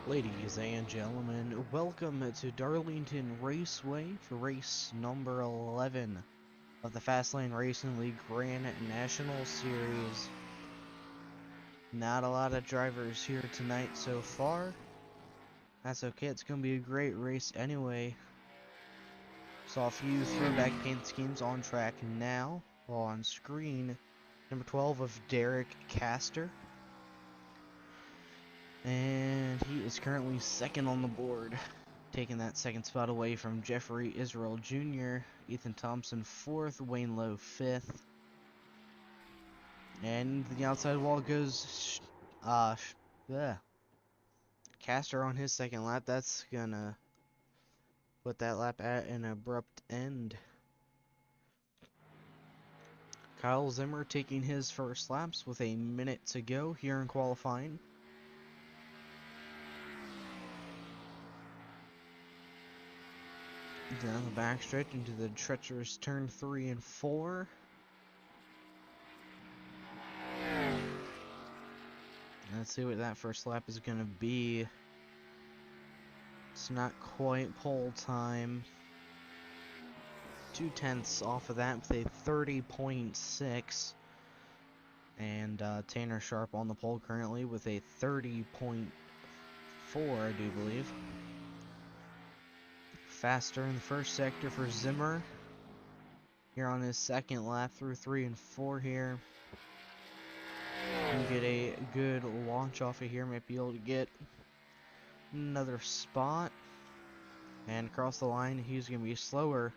Ladies and gentlemen, welcome to Darlington Raceway for race number 11 of the Fastlane Racing League Grand National Series. Not a lot of drivers here tonight so far. That's okay, it's going to be a great race anyway. Saw a few throwback paint schemes on track now. On screen, number 12 of Derek Castor. And he is currently second on the board, taking that second spot away from Jeffrey Israel Jr., Ethan Thompson 4th, Wayne Lowe 5th. And the outside wall goes Castor on his second lap. That's gonna put that lap at an abrupt end. Kyle Zimmer taking his first laps with a minute to go here in qualifying. Down the backstretch into the treacherous turn 3 and 4. Let's see what that first lap is going to be. It's not quite pole time. 2/10 off of that with a 30.6. And Tanner Sharp on the pole currently with a 30.4, I do believe. Faster in the first sector for Zimmer. Here on his second lap through 3 and 4 here. And get a good launch off of here. Might be able to get another spot. And across the line, he's going to be slower.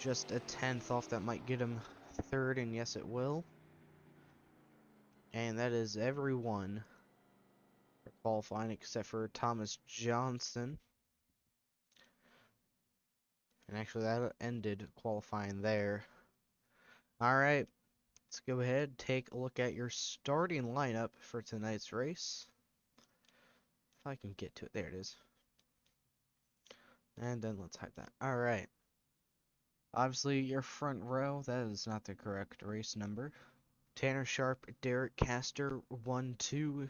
Just a 10th off. That might get him third, and yes, it will. And that is everyone for qualifying except for Thomas Johnson. And actually, that ended qualifying there. Alright, let's go ahead, take a look at your starting lineup for tonight's race. If I can get to it, there it is. And then let's hide that. Alright. Obviously, your front row, that is not the correct race number. Tanner Sharp, Derek Castor, 1-2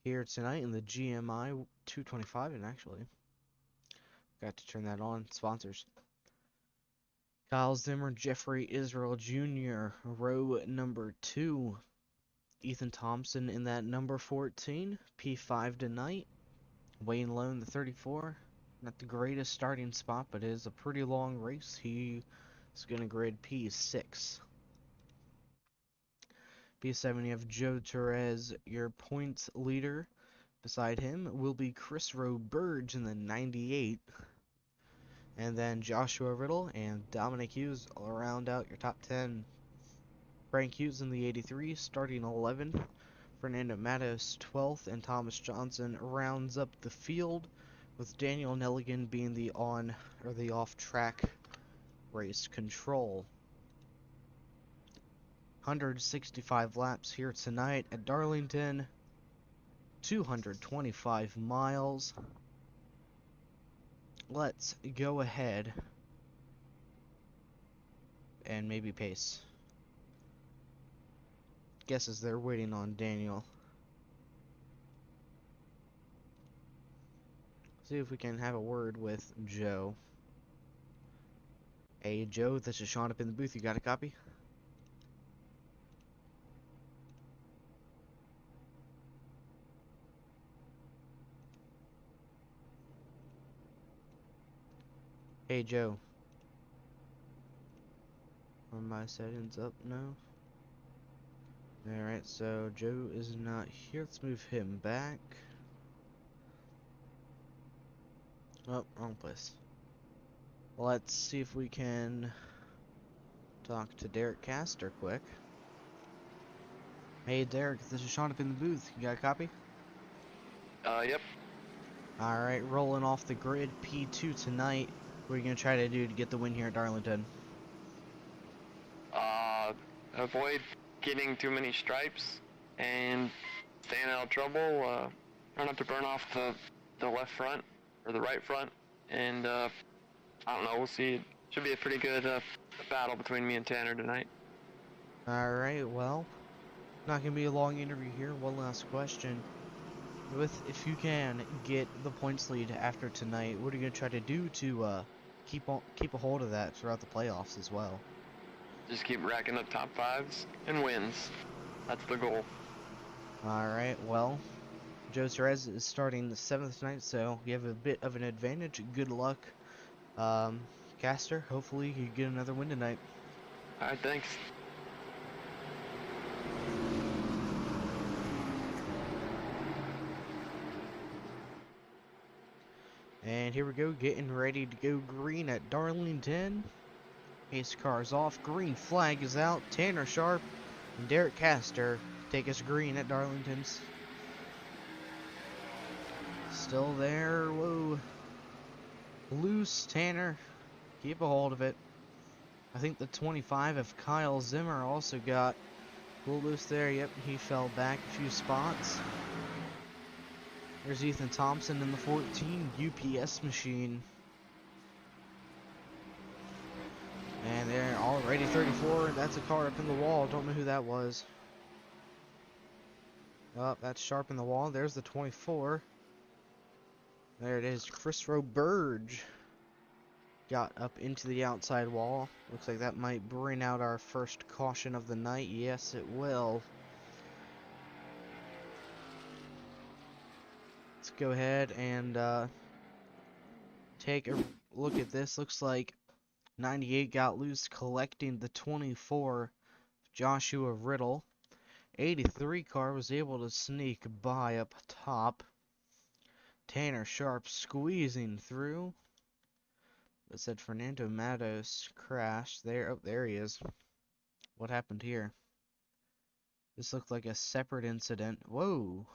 here tonight in the GMI 225, and actually, got to turn that on. Sponsors. Kyle Zimmer, Jeffrey Israel Jr., row number 2. Ethan Thompson in that number 14, P5 tonight. Wayne Lowe, the 34. Not the greatest starting spot, but it is a pretty long race. He is going to grid P6. P7, you have Joe Torres, your points leader. Beside him will be Chris Roberge in the 98. And then Joshua Riddle and Dominic Hughes will round out your top 10. Frank Hughes in the 83, starting 11th. Fernando Matos 12th, and Thomas Johnson rounds up the field, with Daniel Nelligan being the off-track race control. 165 laps here tonight at Darlington. 225 miles. Let's go ahead and maybe pace. Guesses they're waiting on Daniel. See if we can have a word with Joe. Hey Joe, this is Sean up in the booth. You got a copy? Hey Joe. Are my settings up now? Alright, so Joe is not here. Let's move him back. Oh, wrong place. Let's see if we can talk to Derek Castor quick. Hey Derek, this is Sean up in the booth. You got a copy? Yep. Alright, rolling off the grid, P2 tonight. What are you going to try to do to get the win here at Darlington? Avoid getting too many stripes and staying out of trouble. Try not to burn off the left front or the right front. And, I don't know, we'll see. It should be a pretty good battle between me and Tanner tonight. Alright, well, not going to be a long interview here. One last question. if you can get the points lead after tonight, what are you gonna try to do to keep a hold of that throughout the playoffs as well? Just keep racking up top fives and wins. That's the goal. All right, well, Joe Cerez is starting the 7th tonight, so you have a bit of an advantage. Good luck, Caster. Hopefully you get another win tonight. All right, thanks. And here we go, getting ready to go green at Darlington. Pace car's off, green flag is out. Tanner Sharp and Derek Caster take us green at Darlington's. Still there, whoa. Loose, Tanner. Keep a hold of it. I think the 25 of Kyle Zimmer also got a little loose there. Yep, he fell back a few spots. There's Ethan Thompson in the 14 UPS machine. And they're already 34. That's a car up in the wall. Don't know who that was. Oh, that's Sharp in the wall. There's the 24. There it is. Chris Roberge got up into the outside wall. Looks like that might bring out our first caution of the night. Yes, it will. Let's go ahead and take a look at this. Looks like 98 got loose collecting the 24 Joshua Riddle. 83 car was able to sneak by up top. Tanner Sharp squeezing through. It said Fernando Matos crashed there. Oh, there he is. What happened here? This looked like a separate incident. Whoa.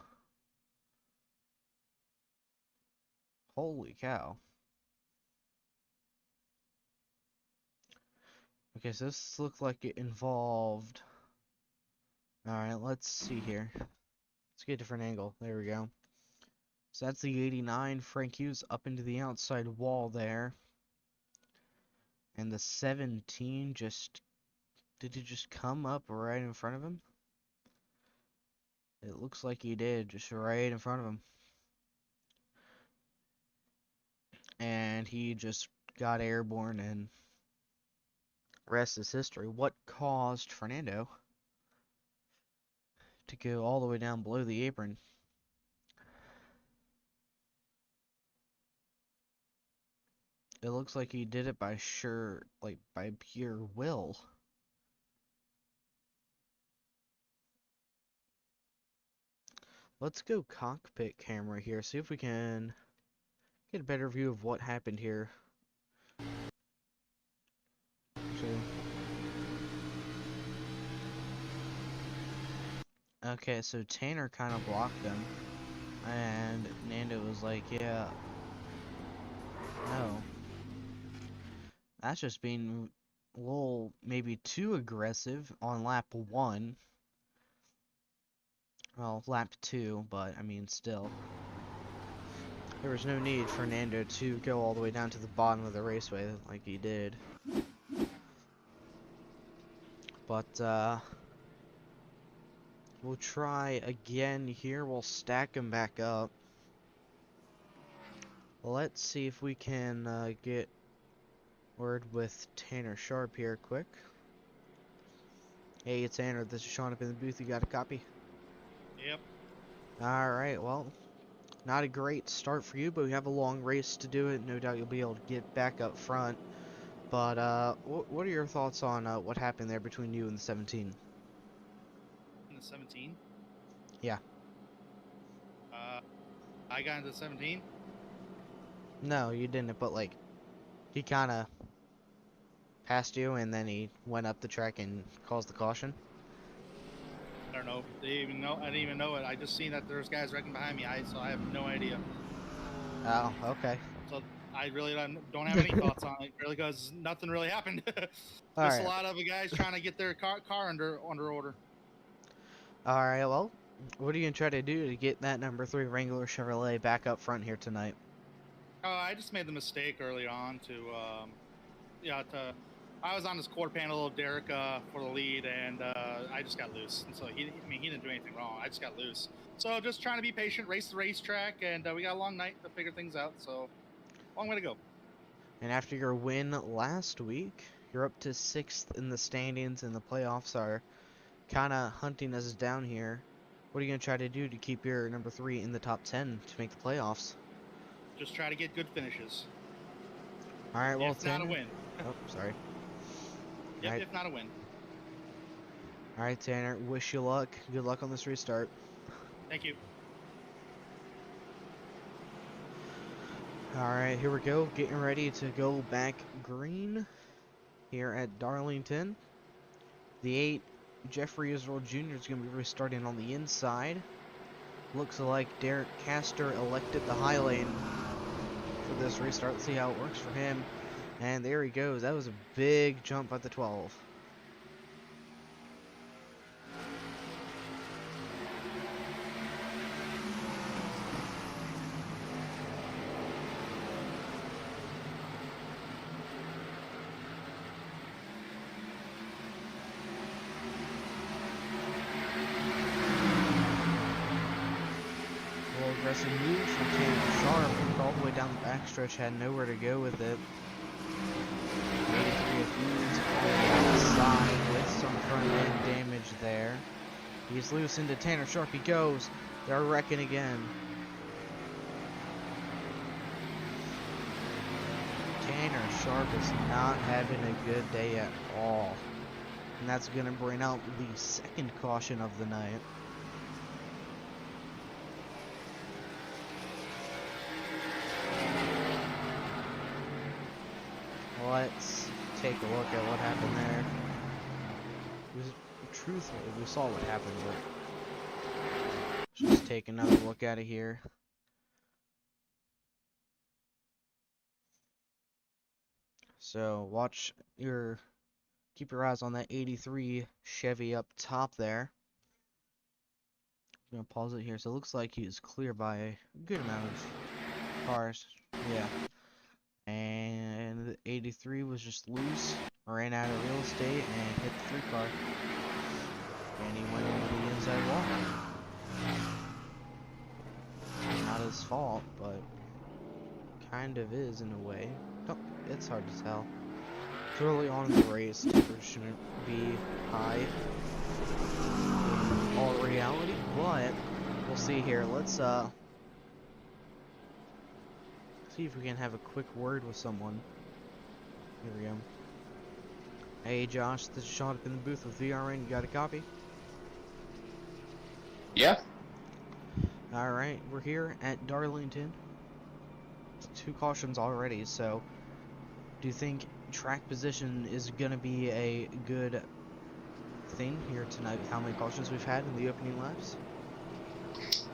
Holy cow. Okay, so this looked like it involved... Alright, let's see here. Let's get a different angle. There we go. So that's the 89. Frank Hughes up into the outside wall there. And the 17 just... Did he just come up right in front of him? It looks like he did, just right in front of him. And he just got airborne, and rest is history. What caused Fernando to go all the way down below the apron? It looks like he did it by by pure will. Let's go cockpit camera here, see if we can get a better view of what happened here. Okay, so Tanner kind of blocked him, and Nando was like, yeah, no. That's just being a little, maybe too aggressive on lap 1. Well, lap 2, but, I mean, still. There was no need for Nando to go all the way down to the bottom of the raceway like he did. But, we'll try again here. We'll stack them back up. Let's see if we can get word with Tanner Sharp here quick. Hey, it's Tanner. This is Sean up in the booth. You got a copy? Yep. Alright, well, not a great start for you, but we have a long race to do it. No doubt you'll be able to get back up front. But, what are your thoughts on what happened there between you and the 17? In the 17? Yeah. I got into the 17? No, you didn't, but, like, he kind of passed you, and then he went up the track and caused the caution. I don't know. They even know. I didn't even know it. I just seen that there's guys wrecking behind me. So I have no idea. Oh, okay. So I really don't have any thoughts on it, really, because nothing really happened. Just Alright. a lot of guys trying to get their car under order. Alright, well, what are you going to try to do to get that number 3 Wrangler Chevrolet back up front here tonight? I just made the mistake early on I was on this quarter panel of Derek for the lead, and I just got loose. And so he didn't do anything wrong. I just got loose. So just trying to be patient, race the racetrack, and we got a long night to figure things out. So long way to go. And after your win last week, you're up to 6th in the standings, and the playoffs are kind of hunting us down here. What are you going to try to do to keep your number 3 in the top 10 to make the playoffs? Just try to get good finishes. All right, well, if not a win. Oh, sorry. Yep, Right. if not a win. All right, Tanner, wish you luck. Good luck on this restart. Thank you. All right, here we go. Getting ready to go back green here at Darlington. The 8 Jeffrey Israel Jr. is going to be restarting on the inside. Looks like Derek Castor elected the high lane for this restart. Let's see how it works for him. And there he goes. That was a big jump at the 12. Aggressive move from Tanner Sharp, all the way down the backstretch, had nowhere to go with it. 83 Fuse on the side with some front end damage there. He's loose into Tanner Sharp, he goes. They're wrecking again. Tanner Sharp is not having a good day at all. And that's going to bring out the second caution of the night. Let's take a look at what happened there. Truthfully, we saw what happened, but just take another look at it here. So keep your eyes on that 83 Chevy up top there. I'm gonna pause it here. So it looks like he is clear by a good amount of cars. Yeah. And the 83 was just loose, ran out of real estate, and hit the 3 car. And he went into the inside wall. Not his fault, but kind of is in a way. Oh, it's hard to tell. It's early on in the race, temperature shouldn't be high in all reality, but we'll see here. Let's see if we can have a quick word with someone. Here we go. Hey Josh, this is Sean up in the booth with VRN. You got a copy? Yeah. Alright, we're here at Darlington. 2 cautions already, so do you think track position is going to be a good thing here tonight with how many cautions we've had in the opening laps?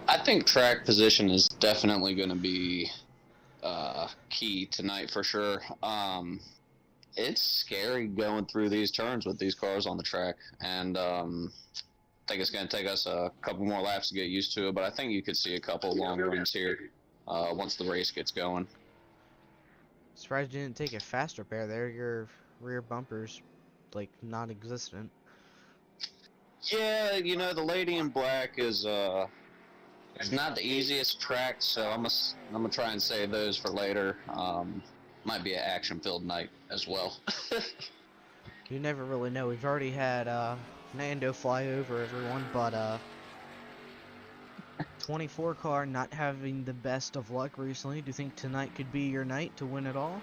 I think track position is definitely going to be key tonight for sure. It's scary going through these turns with these cars on the track, and I think it's going to take us a couple more laps to get used to it, but I think you could see a couple long runs here once the race gets going. Surprised you didn't take a fast repair there. Your rear bumper's like non-existent. Yeah, you know, the lady in black is it's not the easiest track, so I'm gonna try and save those for later. Might be an action-filled night as well. You never really know. We've already had Nando fly over everyone, but 24 car not having the best of luck recently. Do you think tonight could be your night to win it all?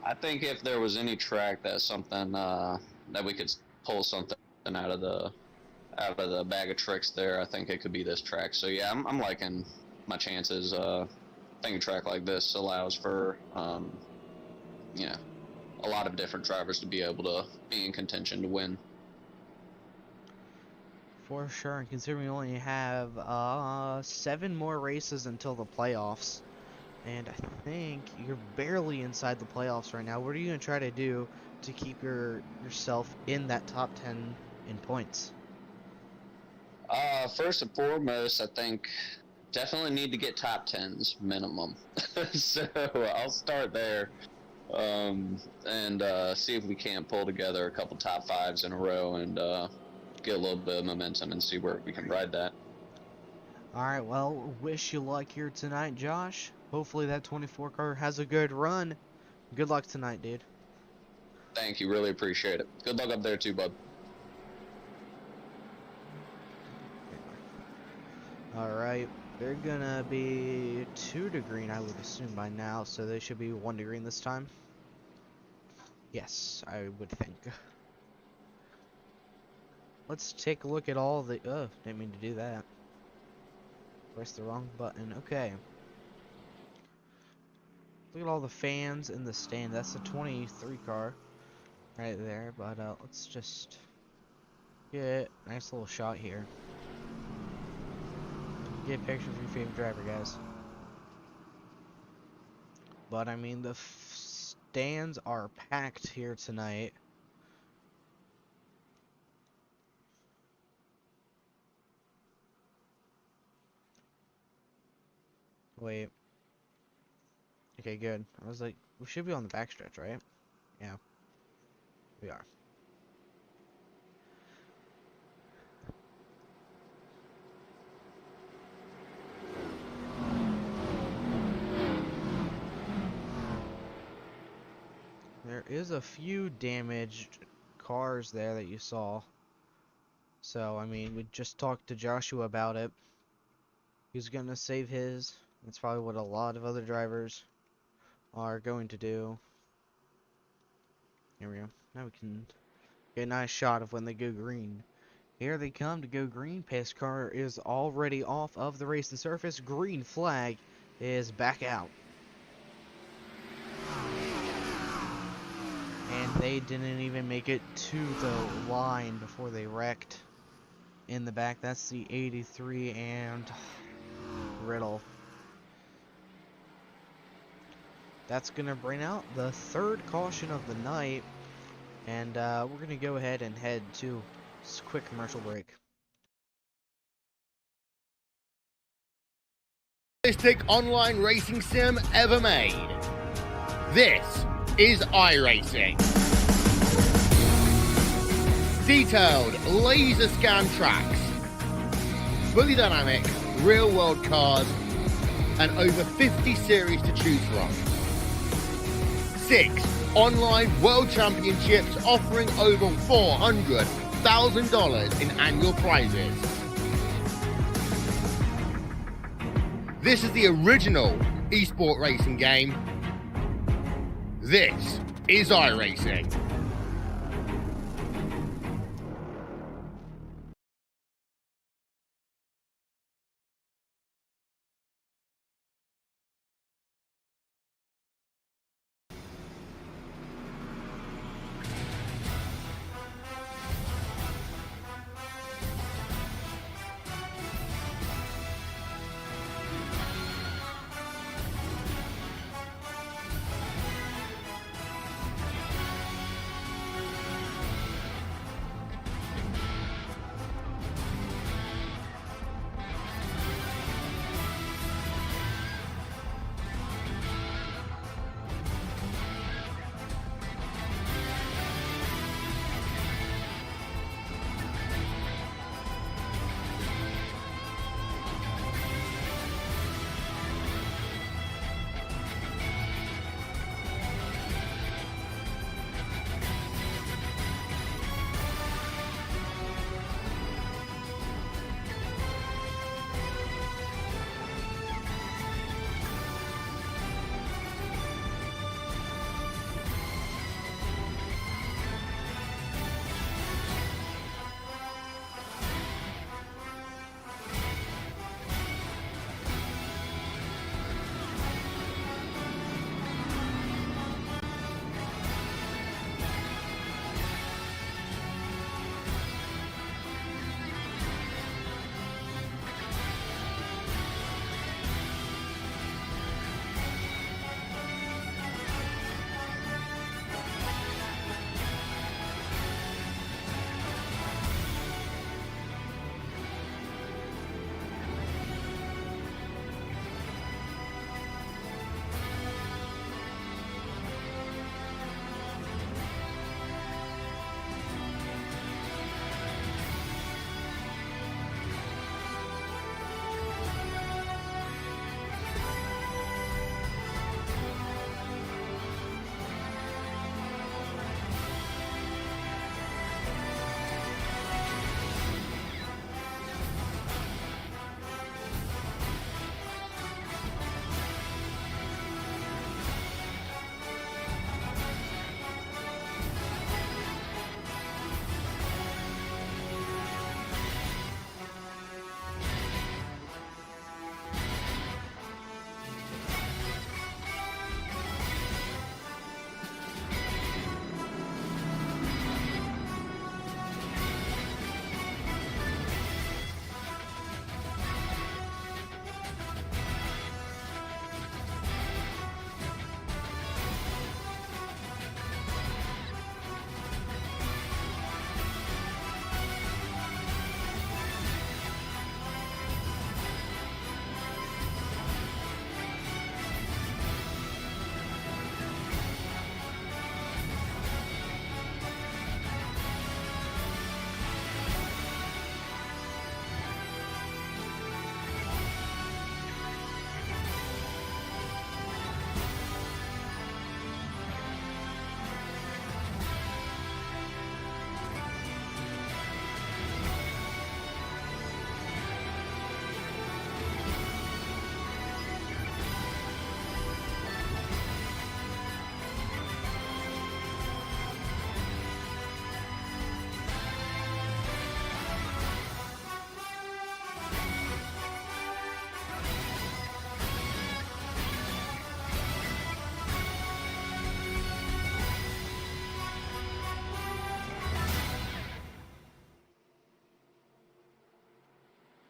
I think if there was any track that's something that we could pull something out of the bag of tricks there, I think it could be this track. So yeah, I'm liking my chances. I think a track like this allows for you know, a lot of different drivers to be able to be in contention to win. For sure, and considering we only have 7 more races until the playoffs, and I think you're barely inside the playoffs right now. What are you going to try to do to keep yourself in that top 10 in points? First and foremost, I think definitely need to get top 10s minimum. So I'll start there. and see if we can't pull together a couple top fives in a row and get a little bit of momentum and see where we can ride that. Alright, well, wish you luck here tonight, Josh. Hopefully that 24 car has a good run. Good luck tonight, dude. Thank you, really appreciate it. Good luck up there too, bud. Alright, they're gonna be 2 to green, I would assume by now, so they should be 1 to green this time. Yes, I would think. Let's take a look at all the... Oh, didn't mean to do that. Pressed the wrong button. Okay. Look at all the fans in the stand. That's the 23 car right there. But let's just get a nice little shot here. Get a picture of your favorite driver, guys. But I mean, the stands are packed here tonight. Wait. Okay, good. I was like, we should be on the backstretch, right? Yeah. We are. There is a few damaged cars there that you saw. So, I mean, we just talked to Joshua about it. He's gonna save his. That's probably what a lot of other drivers are going to do. Here we go. Now we can get a nice shot of when they go green. Here they come to go green. Pace car is already off of the racing surface. Green flag is back out. And they didn't even make it to the line before they wrecked in the back. That's the 83 and Riddle. That's going to bring out the 3rd caution of the night. And we're going to go ahead and head to a quick commercial break. Realistic online racing sim ever made. This is iRacing. Detailed laser scan tracks, fully dynamic real world cars, and over 50 series to choose from. 6 online world championships offering over $400,000 in annual prizes. This is the original esport racing game. This is iRacing.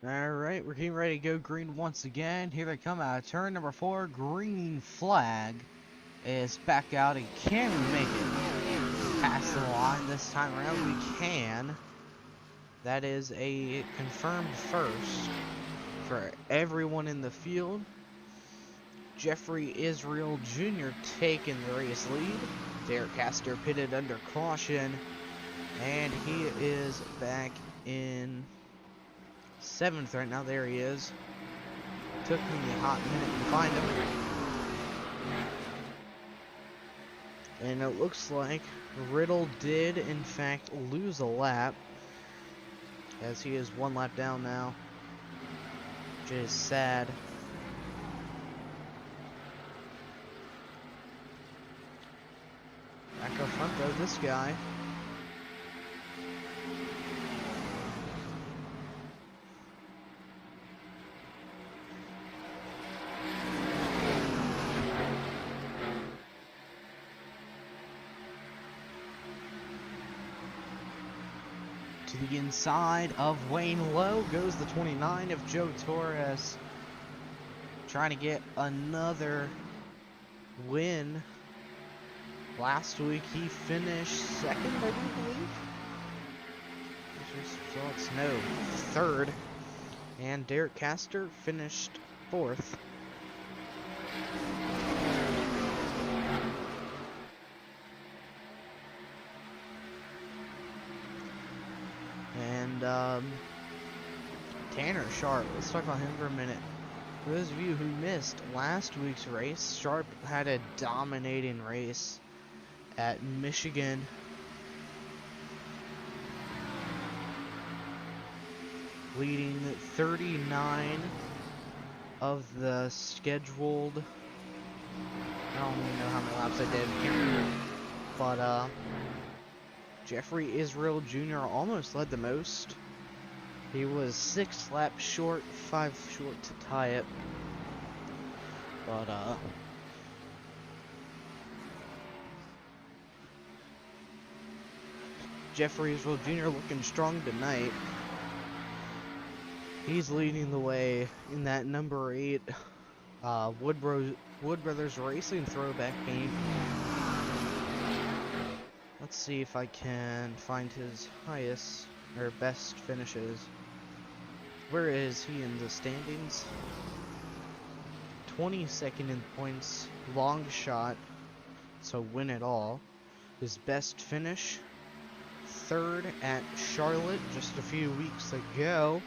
Alright, we're getting ready to go green once again. Here they come out of turn number 4. Green flag is back out, and can we make it past the line this time around? We can. That is a confirmed first for everyone in the field. Jeffrey Israel Jr. taking the race lead. Derek Castor pitted under caution, and he is back in 7th right now. There he is. Took me a hot minute to find him. And it looks like Riddle did, in fact, lose a lap, as he is 1 lap down now, which is sad. Back up front, though, this guy. To the inside of Wayne Lowe goes the 29 of Joe Torres, trying to get another win. Last week he finished 2nd, I do believe. Results, no, 3rd. And Derek Castor finished 4th. And Tanner Sharp, let's talk about him for a minute. For those of you who missed last week's race, Sharp had a dominating race at Michigan. Leading 39 of the scheduled, I don't even know how many laps I did, can't remember. But Jeffrey Israel Jr. almost led the most. He was 6 laps short, 5 short to tie it. But Jeffrey Israel Jr. looking strong tonight. He's leading the way in that number 8 Wood Brothers Racing throwback paint. Let's see if I can find his highest or best finishes. Where is he in the standings? 22nd in points, long shot, so win it all. His best finish, 3rd at Charlotte just a few weeks ago.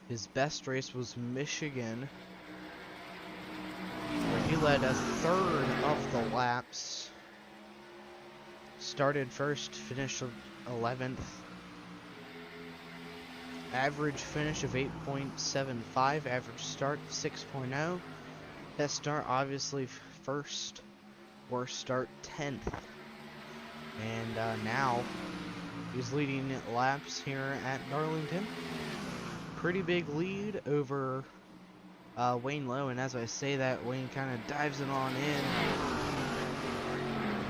His best race was Michigan, where he led 1/3 of the laps. Started first, finished 11th. Average finish of 8.75, average start 6.0. Best start obviously 1st, worst start 10th. And now he's leading laps here at Darlington. Pretty big lead over Wayne Lowe, and as I say that, Wayne kind of dives it on in.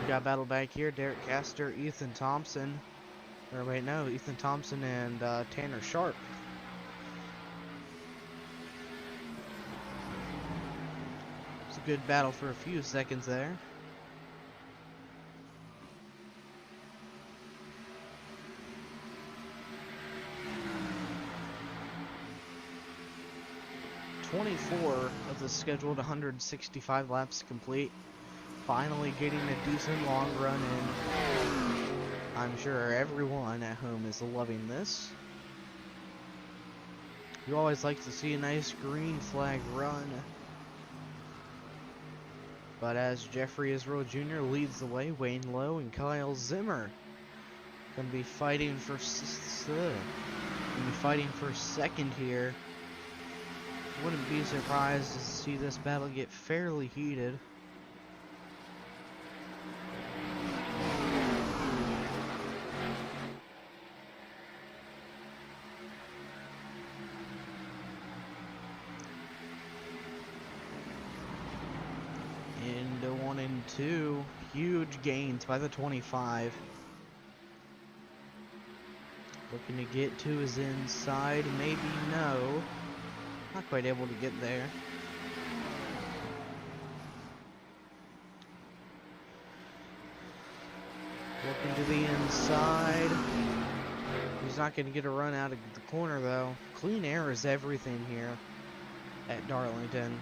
We got battle back here, Derek Castor, Ethan Thompson, or wait, no, Ethan Thompson and Tanner Sharp. It's a good battle for a few seconds there. .24 of the scheduled 165 laps complete. Finally getting a decent long run in. I'm sure everyone at home is loving this. You always like to see a nice green flag run. But as Jeffrey Israel Jr. leads the way, Wayne Lowe and Kyle Zimmer gonna be fighting for second here. Wouldn't be surprised to see this battle get fairly heated. Into 1 and 2, huge gains by the 25. Looking to get to his inside, maybe no. Not quite able to get there. Looking to the inside. He's not going to get a run out of the corner though. Clean air is everything here at Darlington.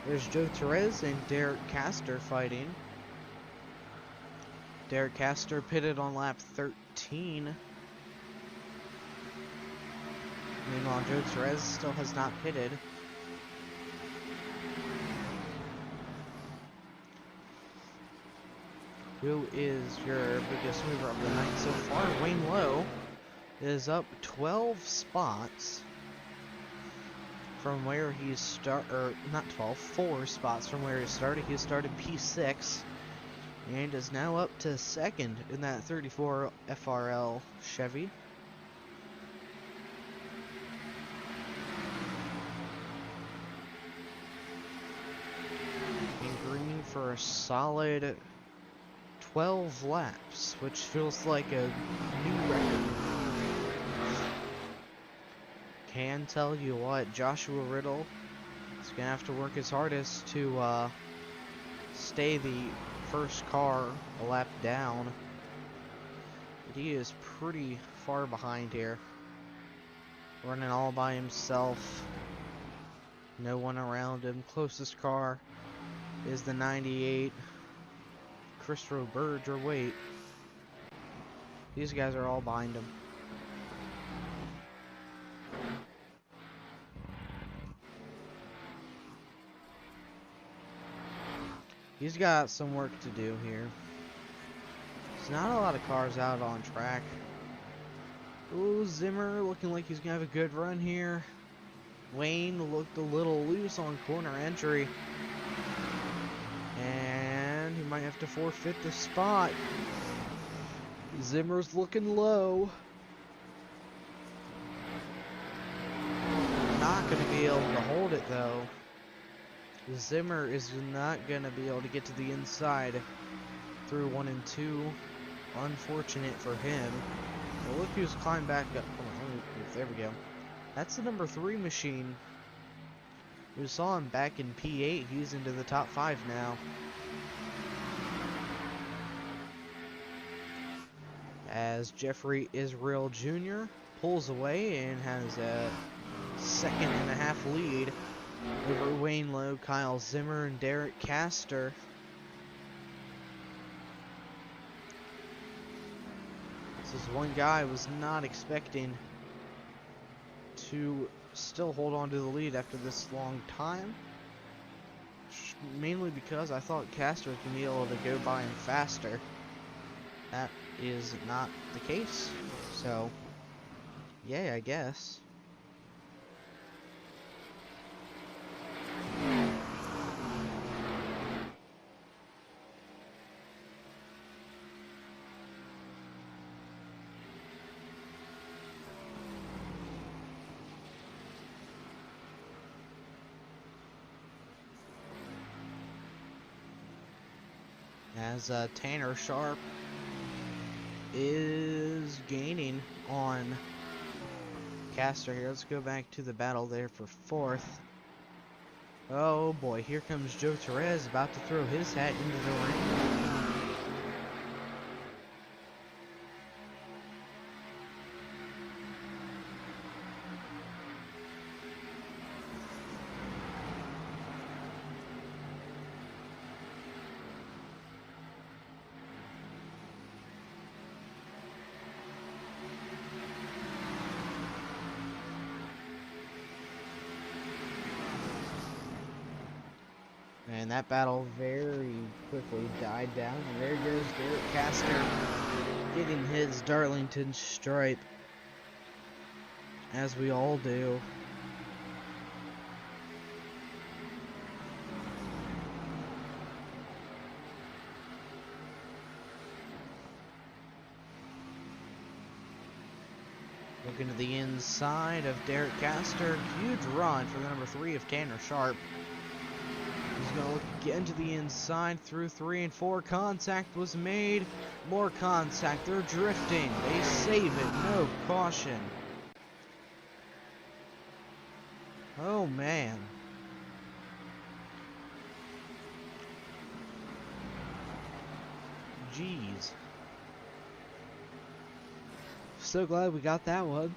There's Joe Torres and Derek Castor fighting. Derek Castor pitted on lap 13. Meanwhile, Joe Torres still has not pitted. Who is your biggest mover of the night so far? Wayne Lowe is up 12 spots from where he not 12, 4 spots from where he started. He started P6 and is now up to second in that 34 FRL Chevy. And green for a solid 12 laps, which feels like a new record. Can tell you what, Joshua Riddle is gonna have to work his hardest to stay the first car a lap down. But he is pretty far behind here, running all by himself. No one around him. Closest car is the 98. Christopher Burge, or wait, these guys are all behind him. He's got some work to do here. There's not a lot of cars out on track. Ooh, Zimmer looking like he's gonna have a good run here. Wayne looked a little loose on corner entry. And he might have to forfeit the spot. Zimmer's looking low. Not gonna be able to hold it though. Zimmer is not going to be able to get to the inside through 1 and 2. Unfortunate for him. Well, look who's climbed back up. There we go. That's the number 3 machine. We saw him back in P8. He's into the top 5 now. As Jeffrey Israel Jr. pulls away and has a 2.5 lead over Wayne Lowe, Kyle Zimmer, and Derek Castor. This is one guy I was not expecting to still hold on to the lead after this long time. Mainly because I thought Castor was going to be able to go by him faster. That is not the case. So, yay, I guess. As Tanner Sharp is gaining on Castor here. Let's go back to the battle there for 4th. Oh boy, here comes Joe Torres about to throw his hat into the ring. And that battle very quickly died down. And there goes Derek Castor getting his Darlington stripe, as we all do. Looking to the inside of Derek Castor. Huge run for the number 3 of Tanner Sharp. He's gonna get into the inside through 3 and 4. Contact was made. More contact. They're drifting. They save it. No caution. Oh man. Jeez. So glad we got that one.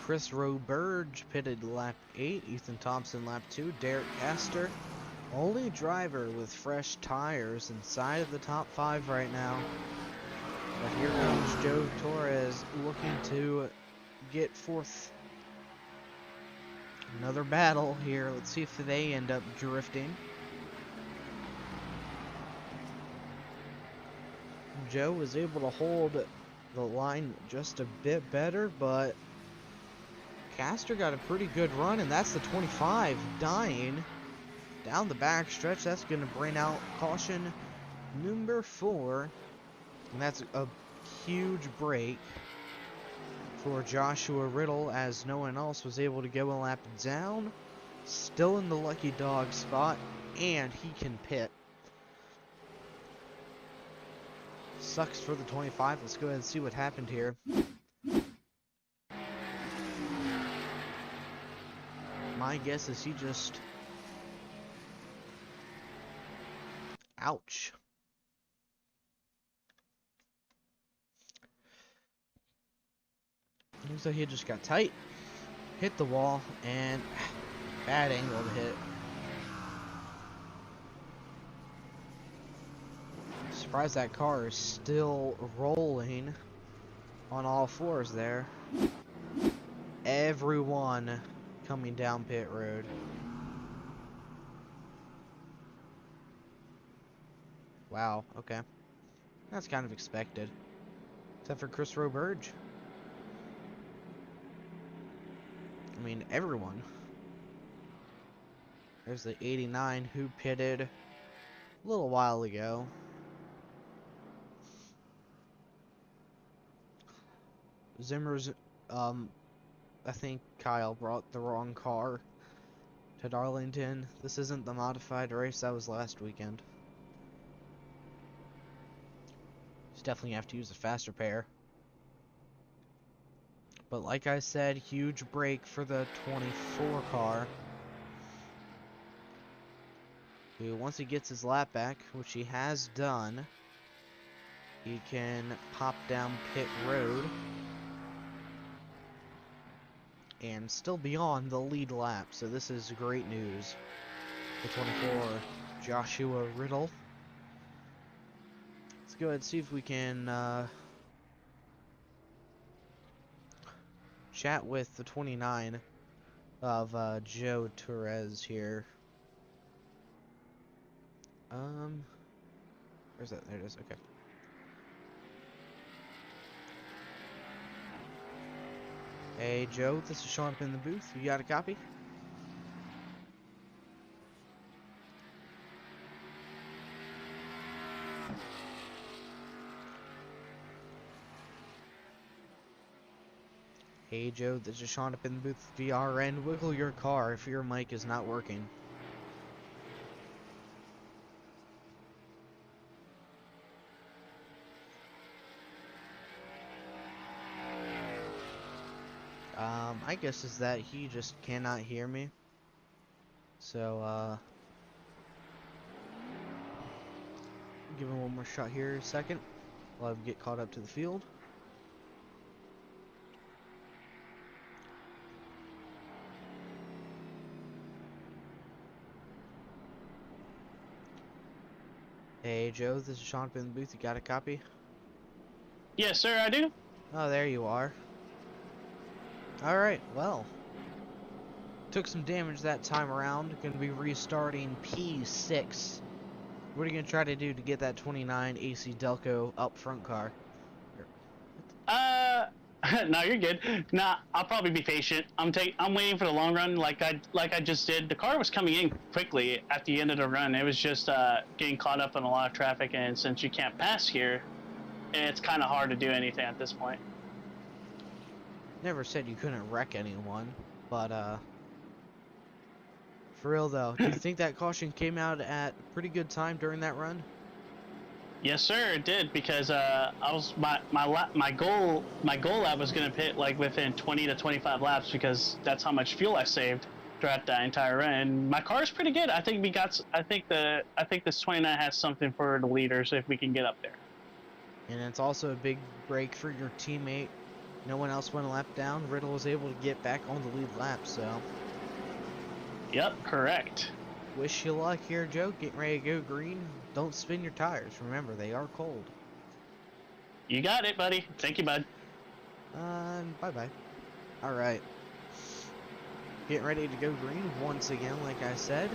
Chris Roberge pitted lap 8, Ethan Thompson lap 2, Derek Castor, only driver with fresh tires inside of the top 5 right now. But here comes Joe Torres looking to get 4th. Another battle here. Let's see if they end up drifting. Joe was able to hold the line just a bit better, but Castor got a pretty good run, and that's the 25 dying down the back stretch. That's going to bring out caution number 4, and that's a huge break for Joshua Riddle, as no one else was able to go a lap down. Still in the lucky dog spot, and he can pit. Sucks for the 25. Let's go ahead and see what happened here. My guess is he just... Ouch. Looks like he just got tight, hit the wall, and bad angle to hit. Surprised that car is still rolling on all 4s there. Everyone coming down pit road. Wow, okay. That's kind of expected. Except for Chris Roberge. I mean, everyone. There's the 89 who pitted a little while ago. Zimmer's, I think Kyle brought the wrong car to Darlington. This isn't the modified race, that was last weekend. He's definitely have to use a faster pair. But like I said, huge break for the 24 car. Who, once he gets his lap back, which he has done, he can pop down pit road and still be on the lead lap. So this is great news for 24 Joshua Riddle. Let's go ahead and see if we can chat with the 29 of Joe Torres here. Where's that? There it is. Okay. Hey Joe, this is Sean up in the booth. You got a copy? Hey Joe, this is Sean up in the booth. VRN, wiggle your car if your mic is not working. My guess is that he just cannot hear me. So, give him one more shot here in a second while I get caught up to the field. Hey Joe, this is Sean up in the booth. You got a copy? Yes, sir, I do. Oh, there you are. Alright, well. Took some damage that time around. Gonna be restarting P6. What are you gonna try to do to get that 29 AC Delco up front car? No, you're good. Nah, I'll probably be patient. I'm waiting for the long run like I just did. The car was coming in quickly at the end of the run. It was just getting caught up in a lot of traffic, and since you can't pass here, it's kind of hard to do anything at this point. Never said you couldn't wreck anyone, but For real though, do you think that caution came out at a pretty good time during that run? Yes, sir, it did because I was my goal lap was gonna pit like within 20 to 25 laps because that's how much fuel I saved throughout that entire run. And my car is pretty good. I think this 29 has something for the leaders if we can get up there. And it's also a big break for your teammate. No one else went a lap down. Riddle was able to get back on the lead lap, so. Yep, correct. Wish you luck here, Joe. Getting ready to go green. Don't spin your tires. Remember, they are cold. You got it, buddy. Thank you, bud. Bye-bye. Alright. Getting ready to go green once again, like I said.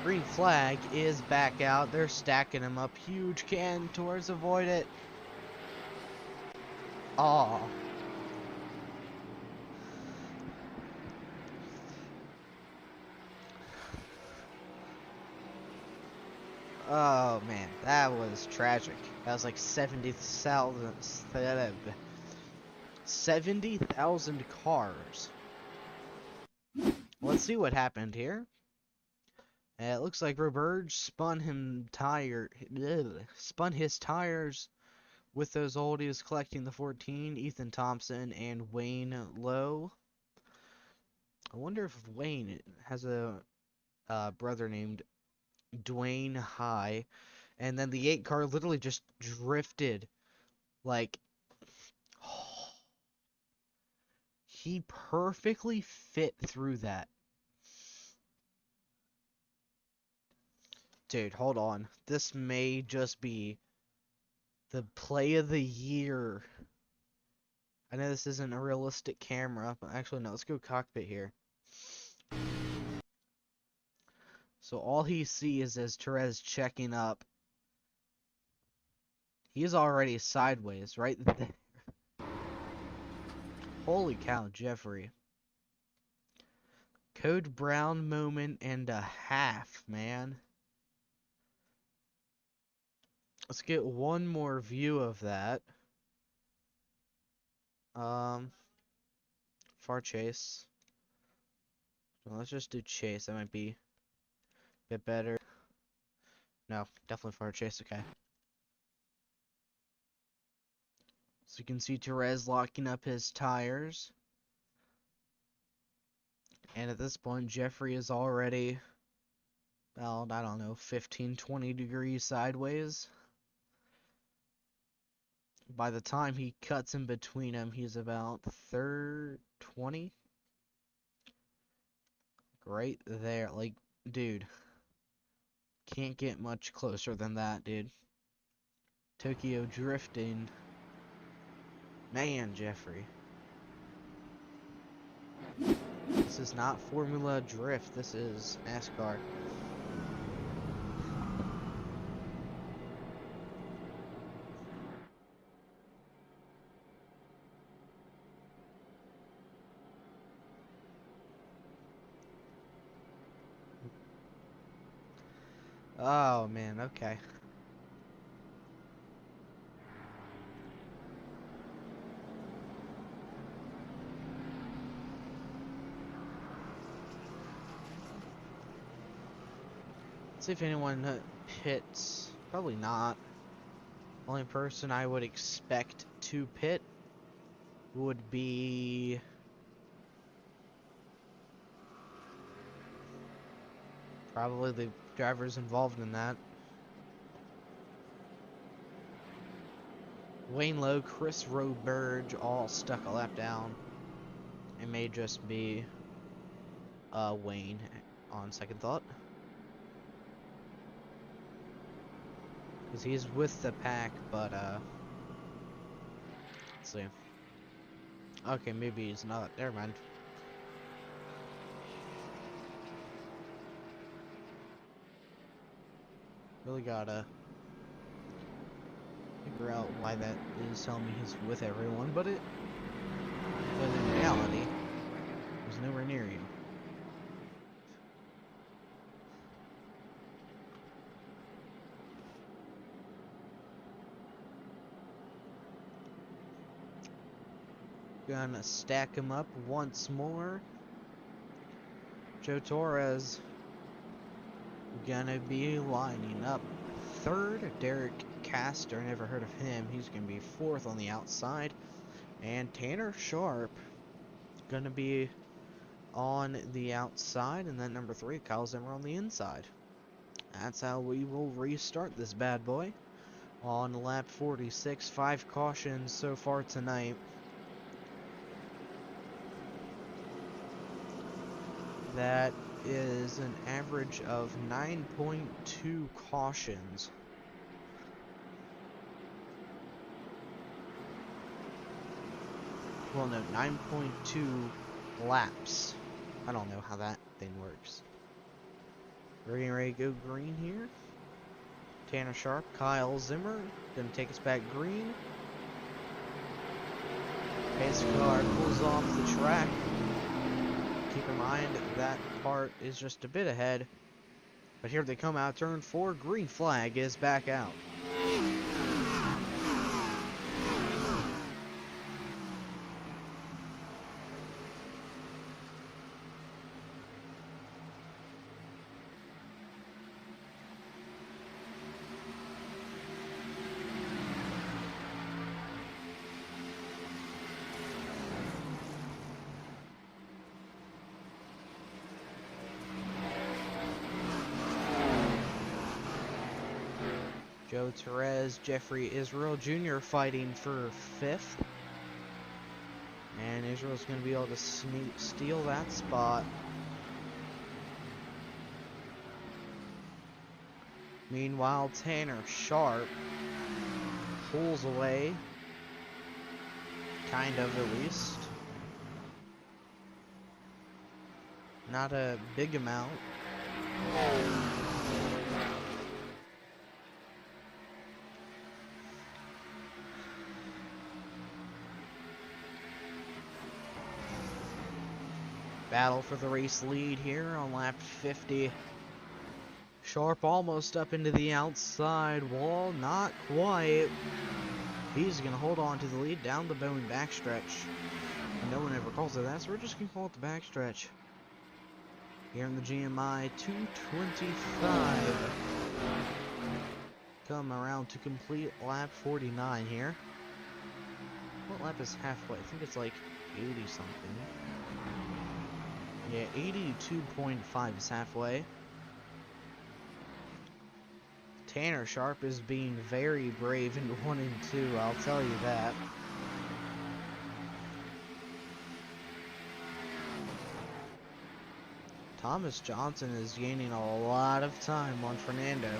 Green flag is back out. They're stacking him up. Huge can towards avoid it. Aw. Oh man, that was tragic. That was like 70,000 cars. Let's see what happened here. It looks like Roberge spun his tires with those oldies, collecting the 14, Ethan Thompson and Wayne Lowe. I wonder if Wayne has a brother named Dwayne High. And then the 8 car literally just drifted. Like, he perfectly fit through that. Dude, hold on. This may just be the play of the year. I know this isn't a realistic camera, but actually no, let's go cockpit here. So all he sees is Therese checking up. He's already sideways right there. Holy cow, Jeffrey. Code Brown moment and a half, man. Let's get one more view of that. Far chase. Well, let's just do chase. That might be a bit better. No, definitely far chase. Okay. So you can see Therese locking up his tires. And at this point, Jeffrey is already, well, I don't know, 15, 20 degrees sideways. By the time he cuts in between them, he's about 20. Right there. Like, dude. Can't get much closer than that, dude. Tokyo drifting. Man, Jeffrey. This is not Formula Drift. This is NASCAR. Oh, man, okay. Let's see if anyone pits. Probably not. Only person I would expect to pit would be... probably the drivers involved in that. Wayne Lowe, Chris Roberge all stuck a lap down. It may just be Wayne on second thought. Because he's with the pack, but let's see. Okay, maybe he's not. Never mind. Really gotta figure out why that is telling me he's with everyone, but in reality, there's nowhere near you. gonna stack him up once more. Joe Torres gonna be lining up third. Derek Castor, never heard of him. He's gonna be fourth on the outside. And Tanner Sharp gonna be on the outside, and then number 3, Kyle Zimmer, on the inside. That's how we will restart this bad boy on lap 46. 5 cautions so far tonight. That is an average of 9.2 cautions. Well, no, 9.2 laps. I don't know how that thing works. We're getting ready to go green here. Tanner Sharp, Kyle Zimmer, gonna take us back green. Pace car pulls off the track. Keep in mind that part is just a bit ahead. But here they come out, turn 4, green flag is back out. Joe Torres, Jeffrey Israel Jr. fighting for 5th. And Israel's going to be able to steal that spot. Meanwhile, Tanner Sharp pulls away. Kind of, at least. Not a big amount. Battle for the race lead here on lap 50. Sharp almost up into the outside wall, not quite. He's going to hold on to the lead down the Boeing backstretch. No one ever calls it that, so we're just going to call it the backstretch. Here in the GMI 225. Come around to complete lap 49 here. What lap is halfway? I think it's like 80 something. Yeah, 82.5 is halfway. Tanner Sharp is being very brave in 1 and 2, I'll tell you that. Thomas Johnson is gaining a lot of time on Fernando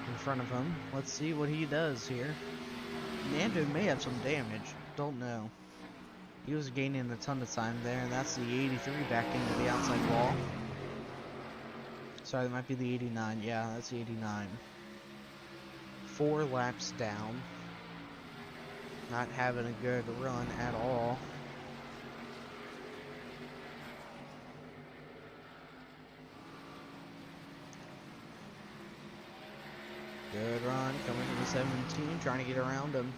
in front of him. Let's see what he does here. Fernando may have some damage, don't know. He was gaining a ton of time there, and that's the 83 back into the outside wall. Sorry, that might be the 89. Yeah, that's the 89. 4 laps down. Not having a good run at all. Good run, coming to the 17, trying to get around him.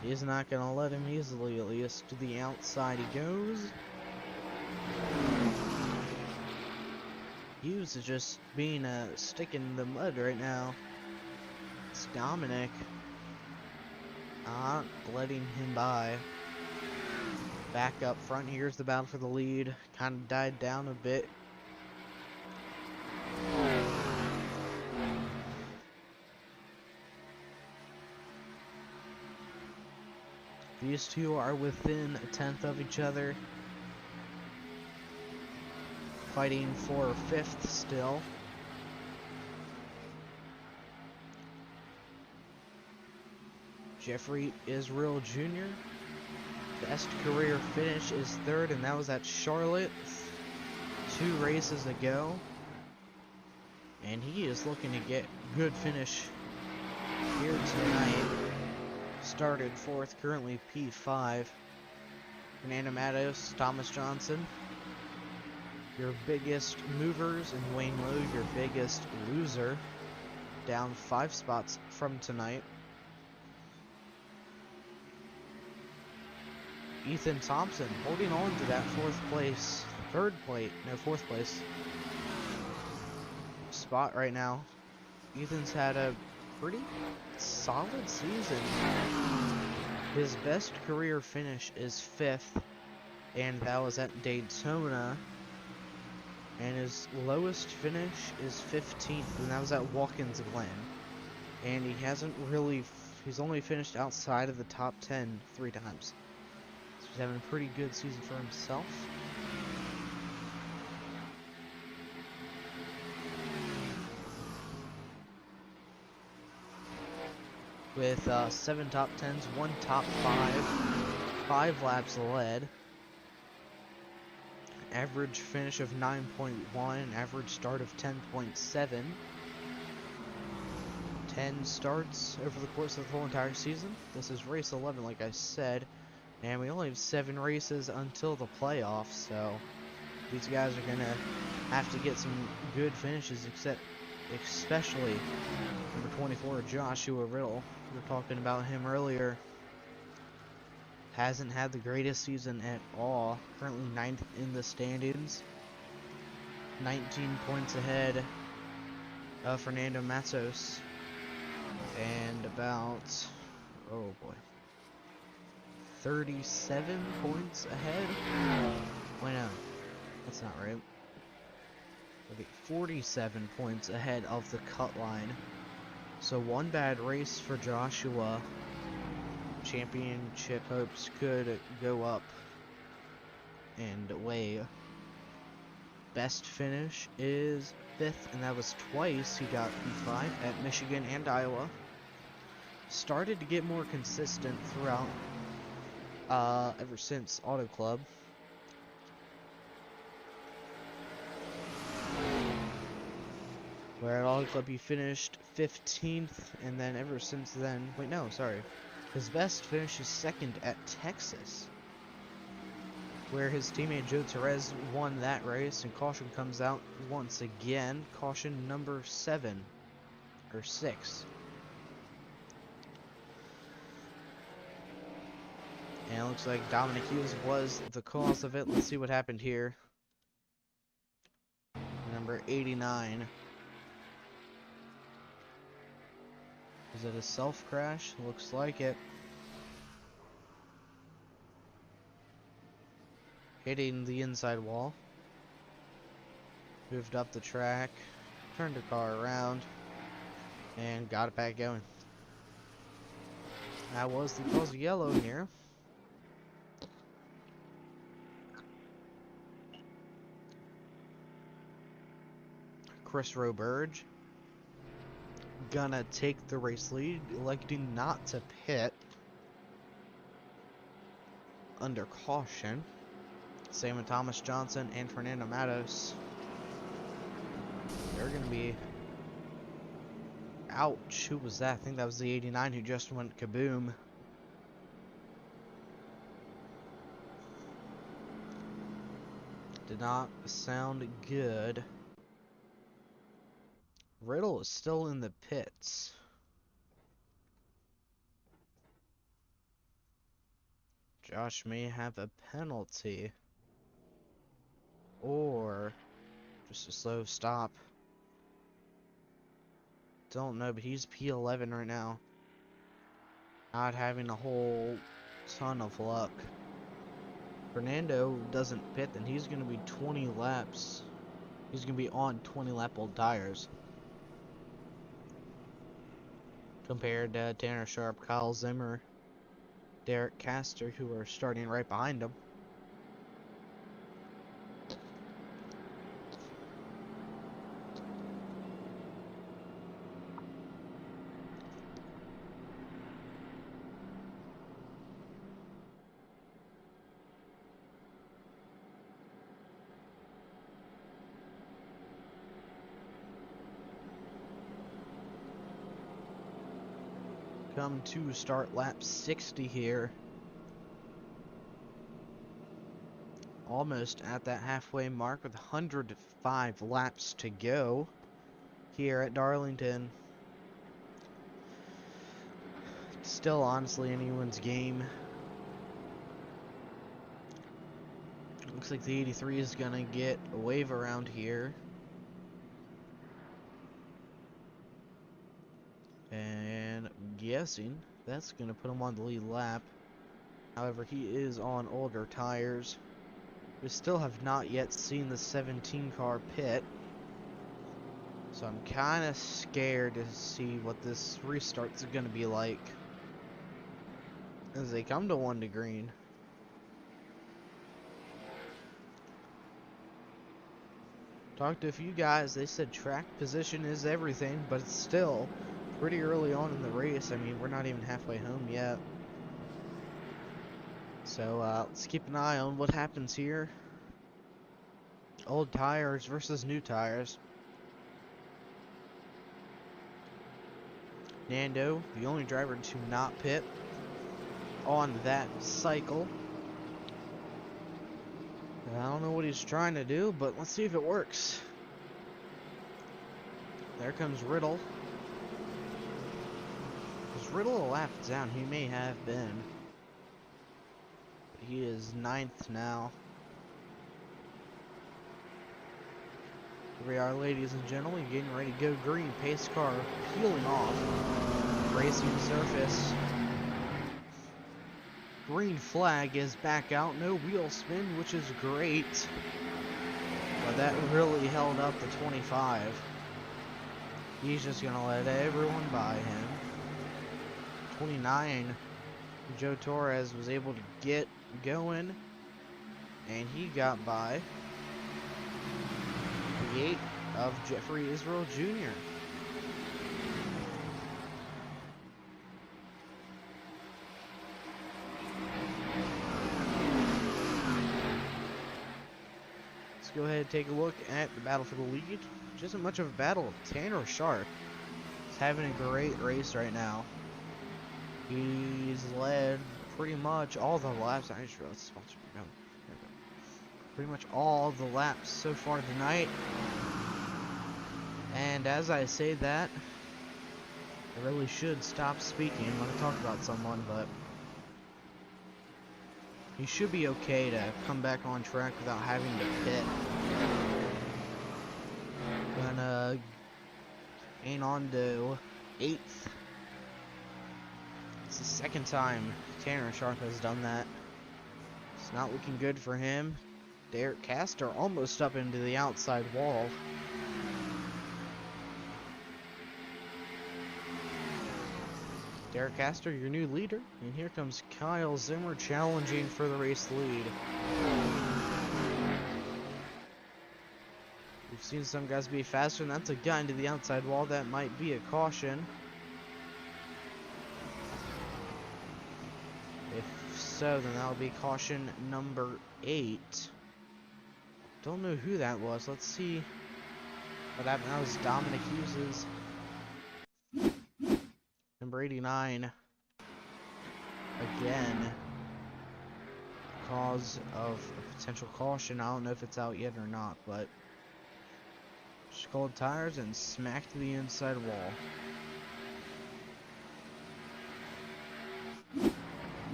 He's not going to let him easily, at least. To the outside he goes. Hughes is just being a stick in the mud right now. It's Dominic. Not letting him by. Back up front, here's the battle for the lead. Kind of died down a bit. These two are within a 10th of each other. Fighting for 5th still. Jeffrey Israel Jr. Best career finish is 3rd, and that was at Charlotte 2 races ago. And he is looking to get good finish here tonight. Started 4th, currently P5. Fernando Matos, Thomas Johnson, your biggest movers, and Wayne Lowe, your biggest loser. Down 5 spots from tonight. Ethan Thompson holding on to that fourth place spot right now. Ethan's had a pretty solid season. His best career finish is 5th, and that was at Daytona. And his lowest finish is 15th, and that was at Watkins Glen. And he's only finished outside of the top 10 3 times. So he's having a pretty good season for himself. With 7 top 10s, 1 top 5, 5 laps led. Average finish of 9.1, average start of 10.7. 10 starts over the course of the whole entire season. This is race 11, like I said, and we only have 7 races until the playoffs, so these guys are gonna have to get some good finishes, especially number 24, Joshua Riddle. We were talking about him earlier. Hasn't had the greatest season at all. Currently 9th in the standings. 19 points ahead of Fernando Matos. And about, oh boy, 37 points ahead. Wait, no, that's not right. Okay, 47 points ahead of the cut line. So one bad race for Joshua. Championship hopes could go up and away. Best finish is 5th, and that was twice. He got P5 at Michigan and Iowa. Started to get more consistent throughout ever since Auto Club. Where at Auto Club he finished 15th, and then ever since then, wait, no, sorry. His best finish is 2nd at Texas, where his teammate Joe Torres won that race, and caution comes out once again. Caution number 7, or 6. And it looks like Dominic Hughes was the cause of it. Let's see what happened here. Number 89. Is it a self-crash? Looks like it. Hitting the inside wall. Moved up the track. Turned the car around. And got it back going. That was the cause of yellow here. Chris Roberge gonna take the race lead, electing not to pit under caution. Same with Thomas Johnson and Fernando Matos. They're gonna be, ouch, who was that? I think that was the 89 who just went kaboom. Did not sound good. Riddle is still in the pits. Josh may have a penalty. Or just a slow stop. Don't know, but he's P11 right now. Not having a whole ton of luck. Fernando doesn't pit, then he's going to be 20 laps. He's going to be on 20 lap old tires. Compared to Tanner Sharp, Kyle Zimmer, Derek Castor, who are starting right behind him. Come to start lap 60 here. Almost at that halfway mark with 105 laps to go here at Darlington. Still honestly anyone's game. Looks like the 83 is gonna get a wave around here. And I'm guessing that's gonna put him on the lead lap. However, he is on older tires. We still have not yet seen the 17 car pit. So I'm kind of scared to see what this restart's going to be like as they come to 1 to green. Talked to a few guys, they said track position is everything, but it's still pretty early on in the race. I mean, we're not even halfway home yet. So let's keep an eye on what happens here. Old tires versus new tires. Nando, the only driver to not pit on that cycle. I don't know what he's trying to do, but let's see if it works. There comes Riddle. Is Riddle a lap down? He may have been. But he is 9th now. Here we are, ladies and gentlemen, getting ready to go green. Pace car peeling off. Racing surface. Green flag is back out. No wheel spin, which is great. But that really held up the 25. He's just going to let everyone by him. 29. Joe Torres was able to get going. And he got by. 8 of Jeffrey Israel Jr. Let's go ahead and take a look at the battle for the lead. Which isn't much of a battle. Tanner Sharp is having a great race right now. He's led pretty much all the laps. I just realized sponsored. No. Pretty much all the laps so far tonight. And as I say that, I really should stop speaking when I talk about someone, but he should be okay to come back on track without having to pit. Gonna gain on to 8th. It's the second time Tanner Sharp has done that. It's not looking good for him. Erikk Castor almost up into the outside wall. Erikk Castor, your new leader. And here comes Kyle Zimmer challenging for the race lead. We've seen some guys be faster, and that's a guy into the outside wall. That might be a caution. If so, then that'll be caution number 8. Don't know who that was. Let's see what happened. That was Dominic Hughes's. Number 89. Again. Cause of a potential caution. I don't know if it's out yet or not, but just cold tires and smacked the inside wall.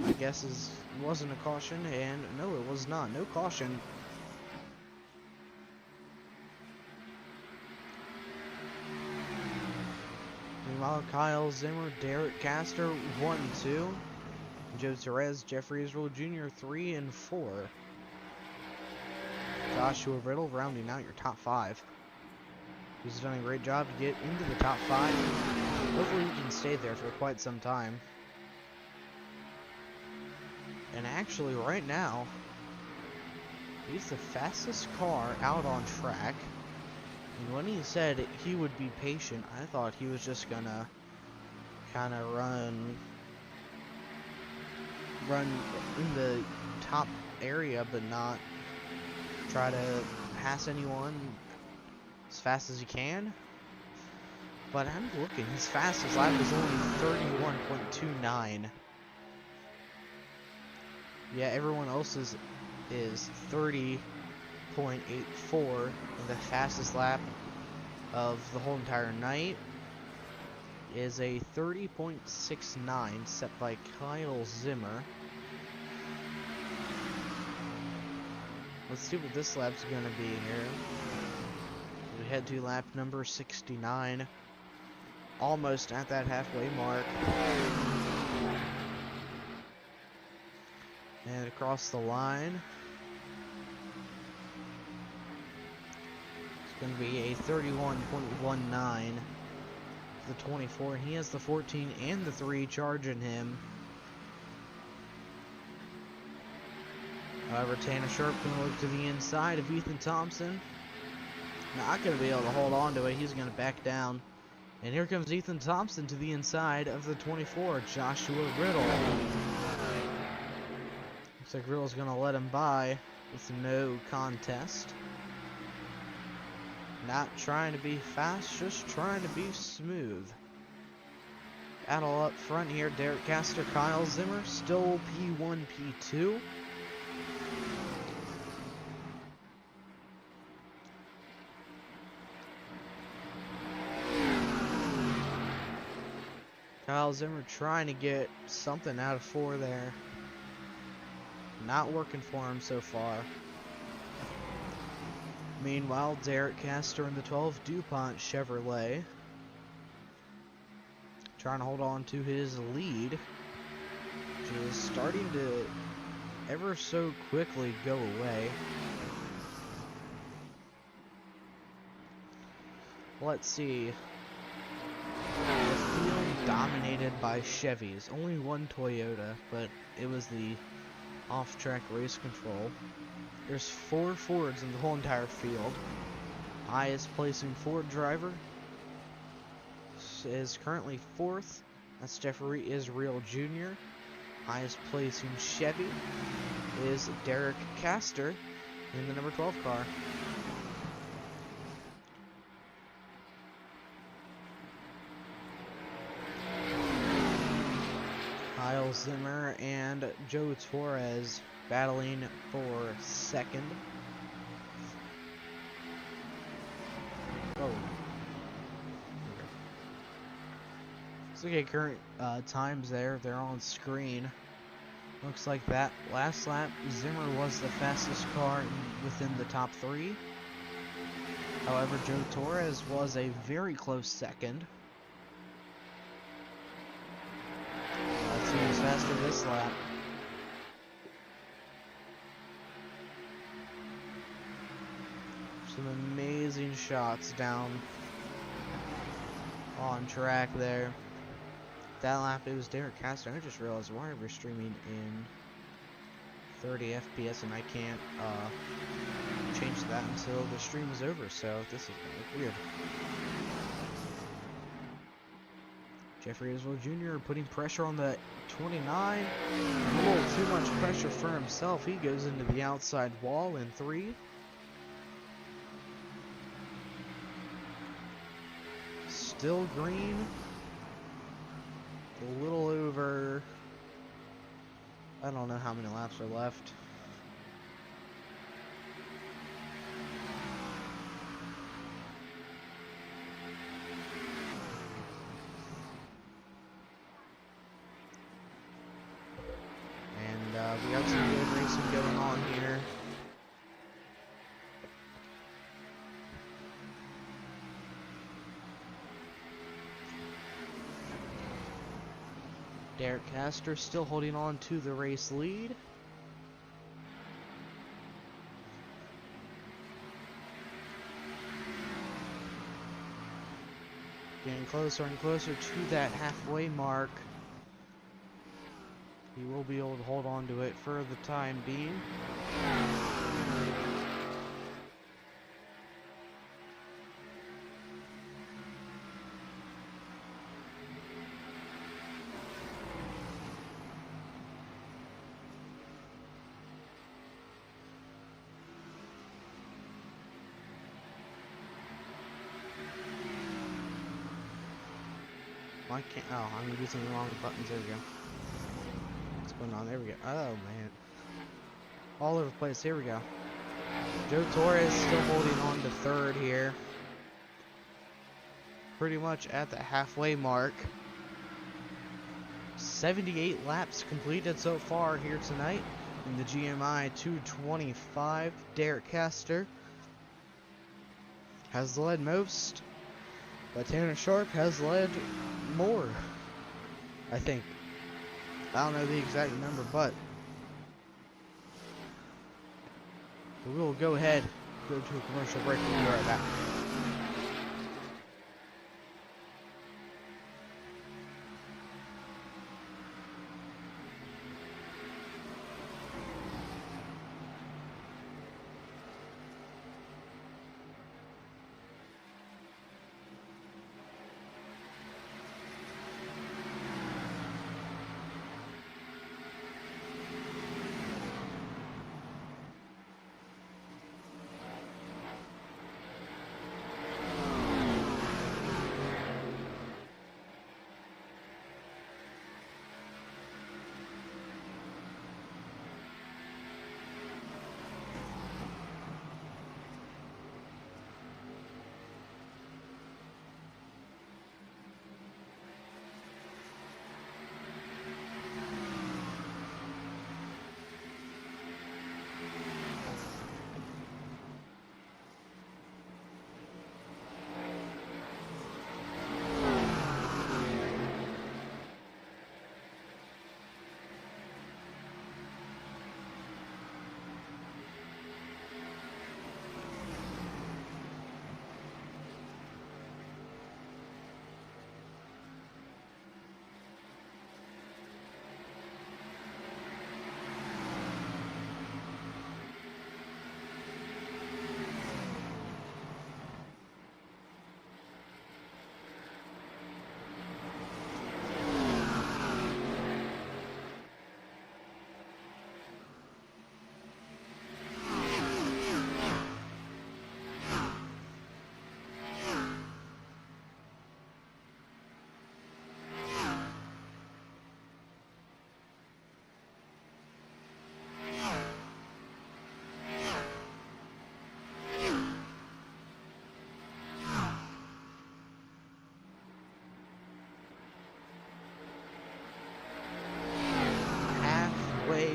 My guess is it wasn't a caution, and no, it was not. No caution. Meanwhile, Kyle Zimmer, Erikk Castor, 1 and 2. Joe Torres, Jeffrey Israel Jr., 3 and 4. Joshua Riddle rounding out your top 5. He's done a great job to get into the top 5. Hopefully he can stay there for quite some time. And actually, right now, he's the fastest car out on track. And when he said he would be patient, I thought he was just gonna kind of run in the top area, but not try to pass anyone as fast as he can. But I'm looking, his fastest lap is only 31.29. Yeah, everyone else's is 30.84, and the fastest lap of the whole entire night is a 30.69 set by Kyle Zimmer. let's see what this lap's gonna be here. We head to lap number 69. Almost at that halfway mark. And across the line. It's going to be a 31.19. The 24. He has the 14 and the 3 charging him. However, Tanner Sharp going to look to the inside of Ethan Thompson. Not going to be able to hold on to it. He's going to back down. And here comes Ethan Thompson to the inside of the 24, Joshua Riddle. Looks like Riddle's going to let him by with no contest. Not trying to be fast, just trying to be smooth. Battle up front here, Derek Castor, Kyle Zimmer, still P1, P2. Kyle Zimmer trying to get something out of 4 there. Not working for him so far. Meanwhile, Derek Castor in the 12 DuPont Chevrolet. Trying to hold on to his lead. Which is starting to ever so quickly go away. Let's see. The field dominated by Chevys. Only one Toyota, but it was the off-track race control. There's 4 Fords in the whole entire field. Highest placing Ford driver is currently 4th. That's Jeffrey Israel Jr. Highest placing Chevy is Derek Castor in the number 12 car. Kyle Zimmer and Joe Torres battling for 2nd. Oh. Let's look at current times there. They're on screen. Looks like that last lap, Zimmer was the fastest car within the top 3. However, Joe Torres was a very close 2nd. Let's see who's faster this lap. Some amazing shots down on track there. That lap, it was Derek Castor. I just realized why we're streaming in 30 FPS and I can't change that until the stream is over, so this is kind of weird. Jeffrey Israel Jr. putting pressure on the 29. A little too much pressure for himself. He goes into the outside wall in 3. Still green. A little over. I don't know how many laps are left. And we got some good racing going on here. Derek Castor still holding on to the race lead. Getting closer and closer to that halfway mark. He will be able to hold on to it for the time being. Why can't, oh, I'm using the wrong buttons, there we go. What's going on, there we go, oh man. All over the place, here we go. Joe Torres still holding on to 3rd here. Pretty much at the halfway mark. 78 laps completed so far here tonight. In the GMI 225, Derek Castor has led most, but Tanner Sharp has led more, I think. I don't know the exact number, but we will go ahead, go to a commercial break, and we'll be right back.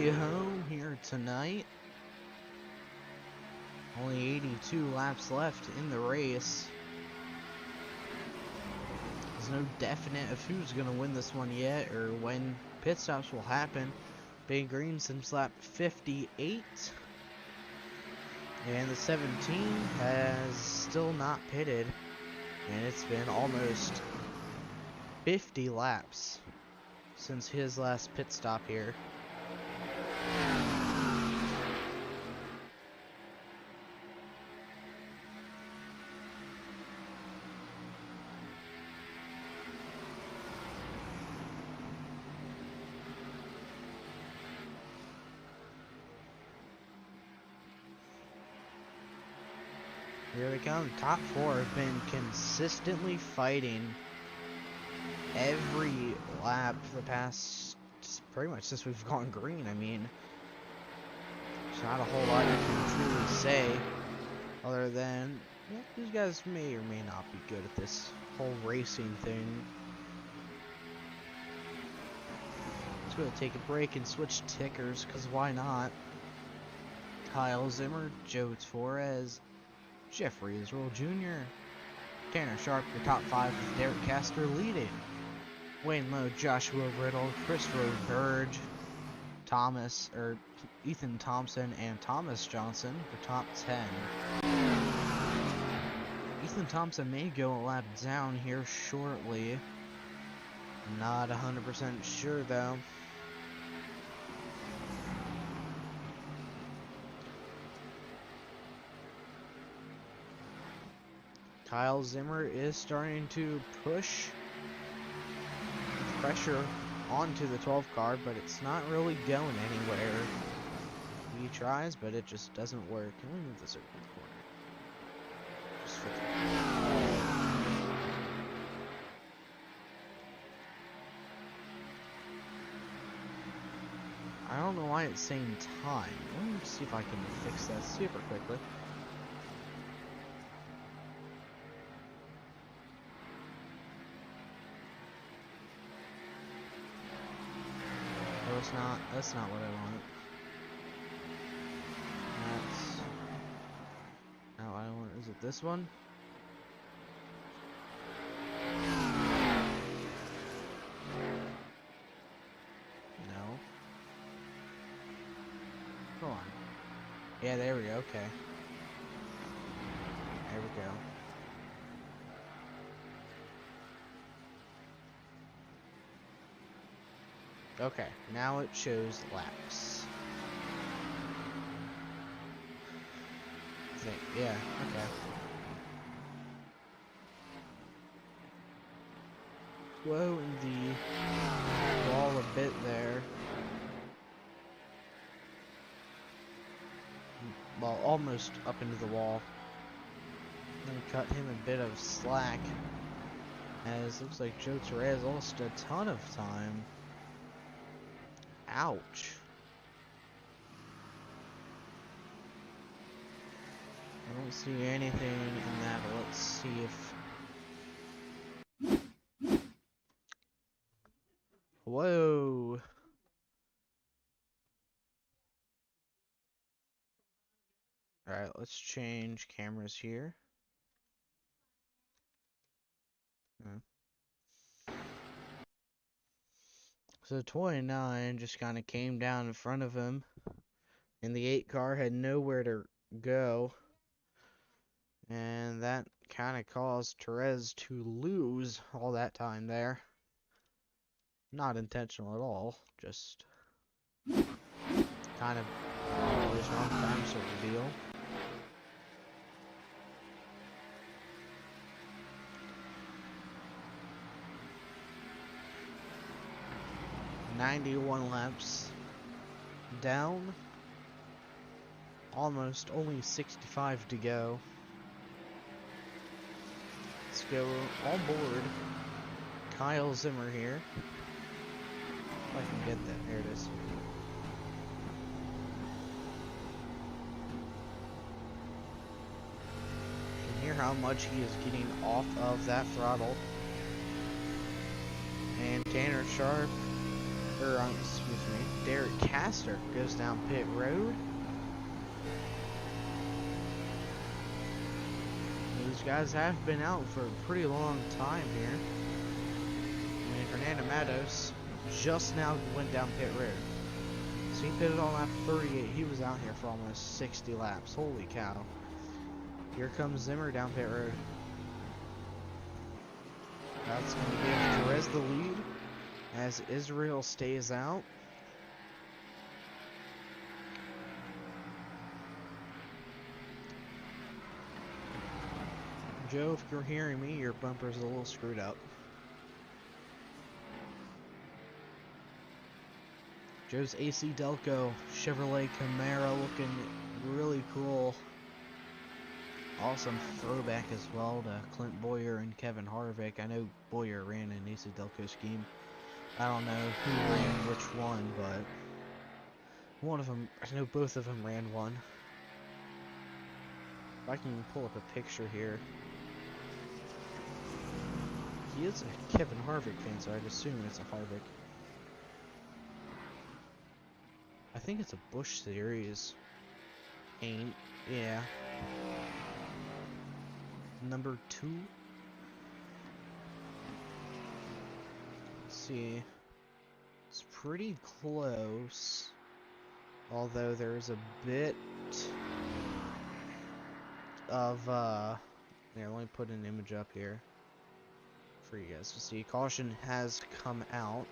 Home here tonight. Only 82 laps left in the race. There's no definite of who's going to win this one yet or when pit stops will happen. Big Green since lap 58. And the 17 has still not pitted. And it's been almost 50 laps since his last pit stop here. Here they come. Top four have been consistently fighting every lap for the past, pretty much since we've gone green. I mean, there's not a whole lot you can truly say other than, yeah, these guys may or may not be good at this whole racing thing. Let's go take a break and switch tickers, because why not? Kyle Zimmer, Joe Torres, Jeffrey Israel Jr., Tanner Sharp, your top five with Derek Castor leading. Wayne Lowe, Joshua Riddle, Christopher Burge, Ethan Thompson, and Thomas Johnson, your top 10. Ethan Thompson may go a lap down here shortly. Not 100% sure though. Kyle Zimmer is starting to push pressure onto the 12 car, but it's not really going anywhere. He tries, but it just doesn't work. Can we move this over to the corner? Just for I don't know why it's saying time. Let me see if I can fix that super quickly. That's not what I want. This one? No. Come on. Yeah, there we go. Okay. There we go. Okay, now it shows laps. Yeah, okay. Slow in the wall a bit there. Well, almost up into the wall. Then cut him a bit of slack, as looks like Joe Torres lost a ton of time. Ouch. I don't see anything in that, but let's see if... Whoa. Alright, let's change cameras here. So 29 just kind of came down in front of him, and the 8 car had nowhere to go, and that kind of caused Torres to lose all that time there. Not intentional at all, just kind of always wrong time sort of deal. "91 laps down, almost only 65 to go." Let's go on board Kyle Zimmer here. If I can get that, there it is. You can hear how much he is getting off of that throttle. And Tanner Sharp, excuse me, Derek Castor goes down pit road. These guys have been out for a pretty long time here. And Fernando Matos just now went down pit road. So he pitted on lap 38. He was out here for almost 60 laps. Holy cow. Here comes Zimmer down pit road. That's going to give Perez the lead as Israel stays out. Joe, if you're hearing me, your bumper's a little screwed up. Joe's AC Delco Chevrolet Camaro looking really cool. Awesome throwback as well to Clint Boyer and Kevin Harvick. I know Boyer ran an AC Delco scheme. I don't know who ran which one, but one of them, I know both of them ran one. If I can pull up a picture here. He is a Kevin Harvick fan, so I'd assume it's a Harvick. I think it's a Busch Series. Ain't, yeah. Number 2. Let's see. It's pretty close. Although there's a bit of, here, let me put an image up here for you guys to see. Caution has come out.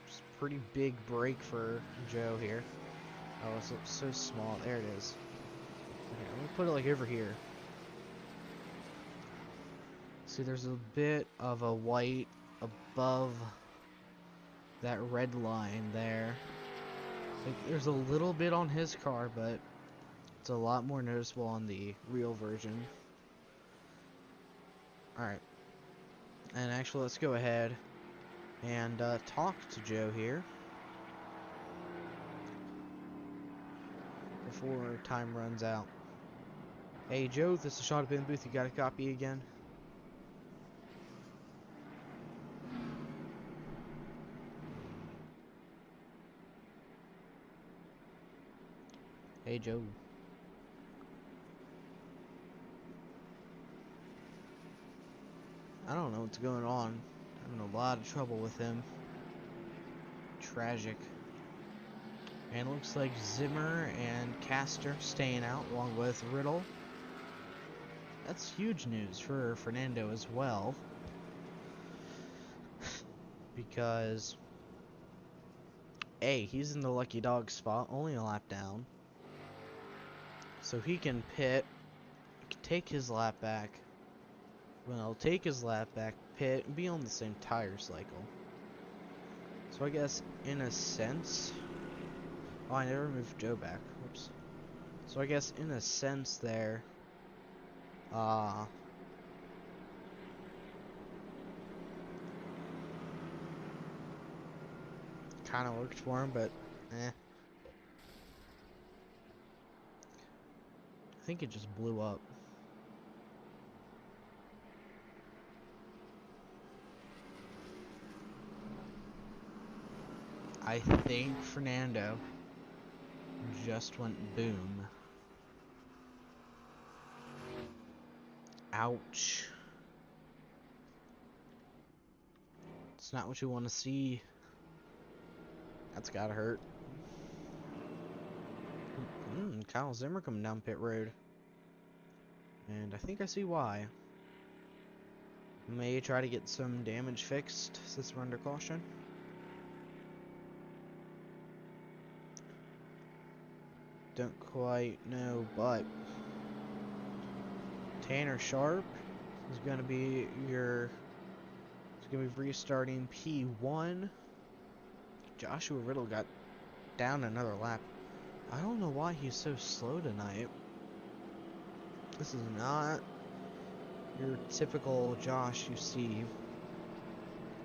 Just a pretty big break for Joe here. Oh, it's so small. There it is. Okay, let me put it like over here. See, there's a bit of a white above that red line there. Like, there's a little bit on his car, but it's a lot more noticeable on the real version. Alright. And actually, let's go ahead and talk to Joe here before time runs out. Hey Joe, this is Sean at Ben Booth. You got a copy again? Hey Joe. I don't know what's going on. Having a lot of trouble with him. Tragic. And it looks like Zimmer and Caster staying out along with Riddle. That's huge news for Fernando as well. Because A, he's in the lucky dog spot, only a lap down. So he can pit, take his lap back. Well, take his lap back, pit, and be on the same tire cycle. So I guess in a sense, oh, I never moved Joe back. Whoops. So I guess in a sense there, kind of worked for him, but eh. I think it just blew up. I think Fernando just went boom. Ouch. It's not what you want to see. That's gotta hurt. Kyle Zimmer coming down pit road. And I think I see why. May try to get some damage fixed since we're under caution. Don't quite know, but Tanner Sharp is going to be restarting P1. Joshua Riddle got down another lap. I don't know why he's so slow tonight. This is not your typical Josh you see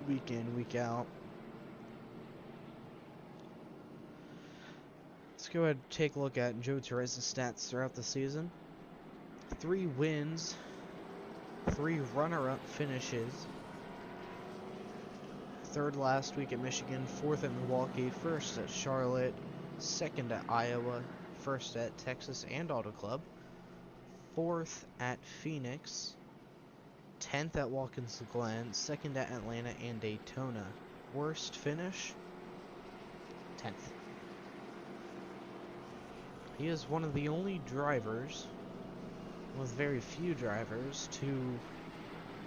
week in, week out. Let's go ahead and take a look at Joe Torres' stats throughout the season. 3 wins, 3 runner-up finishes. 3rd last week at Michigan, 4th at Milwaukee, 1st at Charlotte, 2nd at Iowa, 1st at Texas and Auto Club, 4th at Phoenix, 10th at Watkins Glen, 2nd at Atlanta and Daytona. Worst finish? 10th. He is one of the only drivers, with very few drivers, to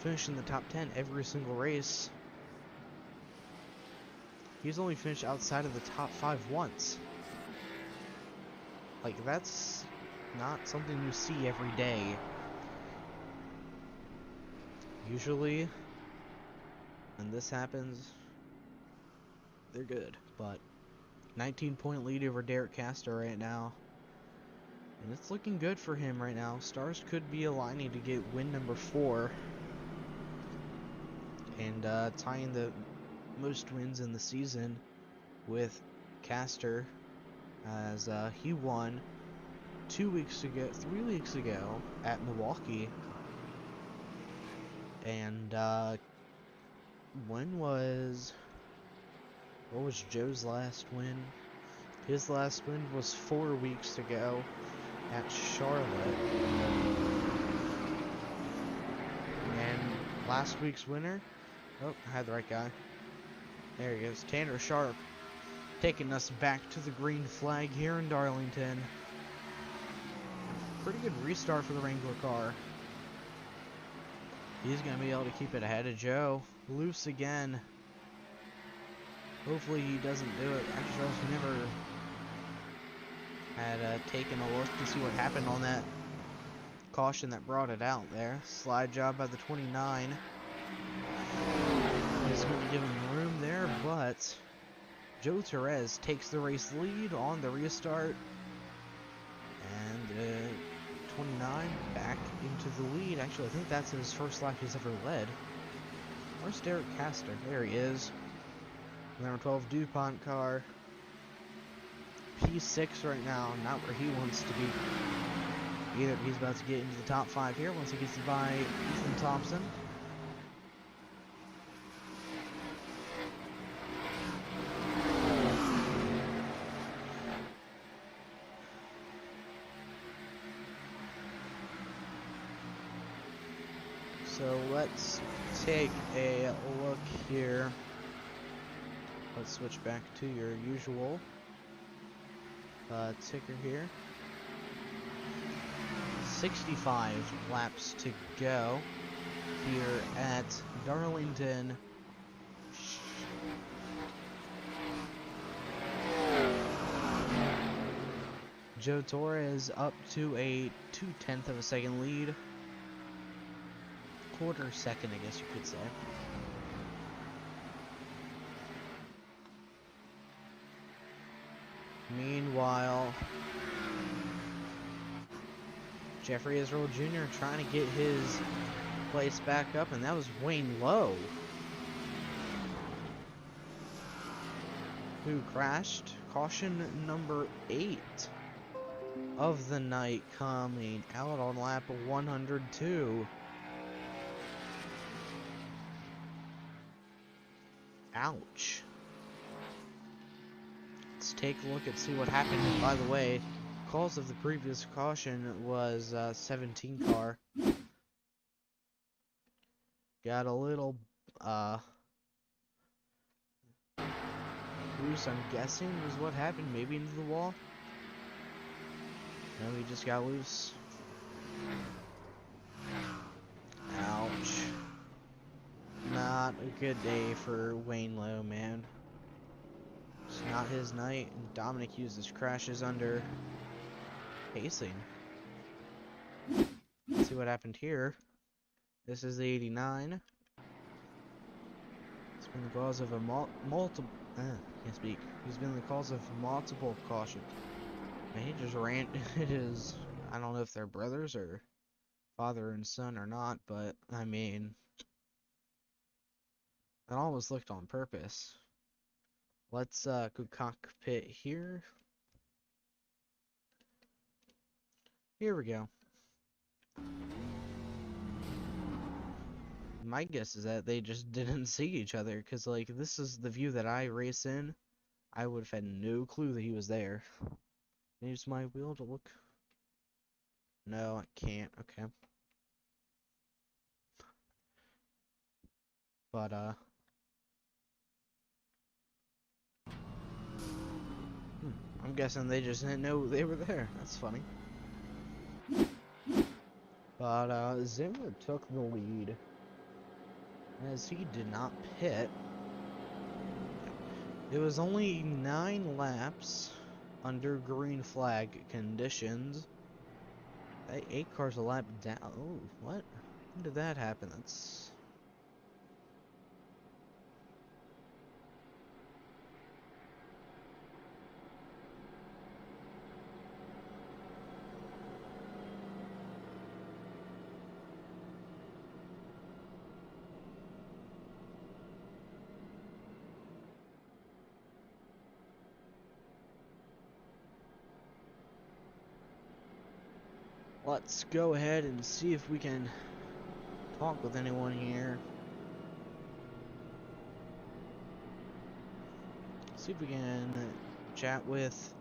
finish in the top 10 every single race. He's only finished outside of the top 5 once. Like, that's not something you see every day. Usually, when this happens, they're good. But 19-point lead over Derek Castor right now. And it's looking good for him right now. Stars could be aligning to get win number 4. And tying the most wins in the season with Castor, as he won 3 weeks ago at Milwaukee. And what was Joe's last win? His last win was 4 weeks ago at Charlotte. And last week's winner, oh, I had the right guy. There he is, Tanner Sharp, taking us back to the green flag here in Darlington. Pretty good restart for the Wrangler car. He's going to be able to keep it ahead of Joe. Loose again. Hopefully he doesn't do it. Actually, Joe's never had taken a look to see what happened on that caution that brought it out there. Slide job by the 29. He's going to give him room there, but Joe Torres takes the race lead on the restart. And 29 back into the lead. Actually, I think that's his first lap he's ever led. Where's Derek Castor? There he is. Number 12 DuPont car. P6 right now, not where he wants to be. Either he's about to get into the top 5 here once he gets by Ethan Thompson. So let's take a look here. Let's switch back to your usual ticker here. 65 laps to go here at Darlington. Joe Torres up to a 0.2 of a second lead. Quarter second, I guess you could say. Meanwhile, Jeffrey Israel Jr. trying to get his place back up, and that was Wayne Lowe who crashed. Caution number 8 of the night coming out on lap 102. Ouch. Let's take a look and see what happened. And by the way, cause of the previous caution was 17 car. Got a little loose, I'm guessing, is what happened. Maybe into the wall. No, he just got loose. Ouch. Not a good day for Wayne Lowe, man. It's not his night, and Dominic uses crashes under pacing. Let's see what happened here. This is the 89. It's been the cause of a multiple. Can't speak. He's been the cause of multiple cautions. And he just ran. It is. I don't know if they're brothers or father and son or not, but I mean, it almost looked on purpose. Let's go cockpit here. Here we go. My guess is that they just didn't see each other, because, like, this is the view that I race in. I would have had no clue that he was there. Use my wheel to look. No, I can't. Okay. But, I'm guessing they just didn't know they were there. That's funny. But, Zimmer took the lead, as he did not pit. It was only 9 laps under green flag conditions. 8 cars a lap down. Oh, what? When did that happen? That's... Let's go ahead and see if we can talk with anyone here. See if we can chat with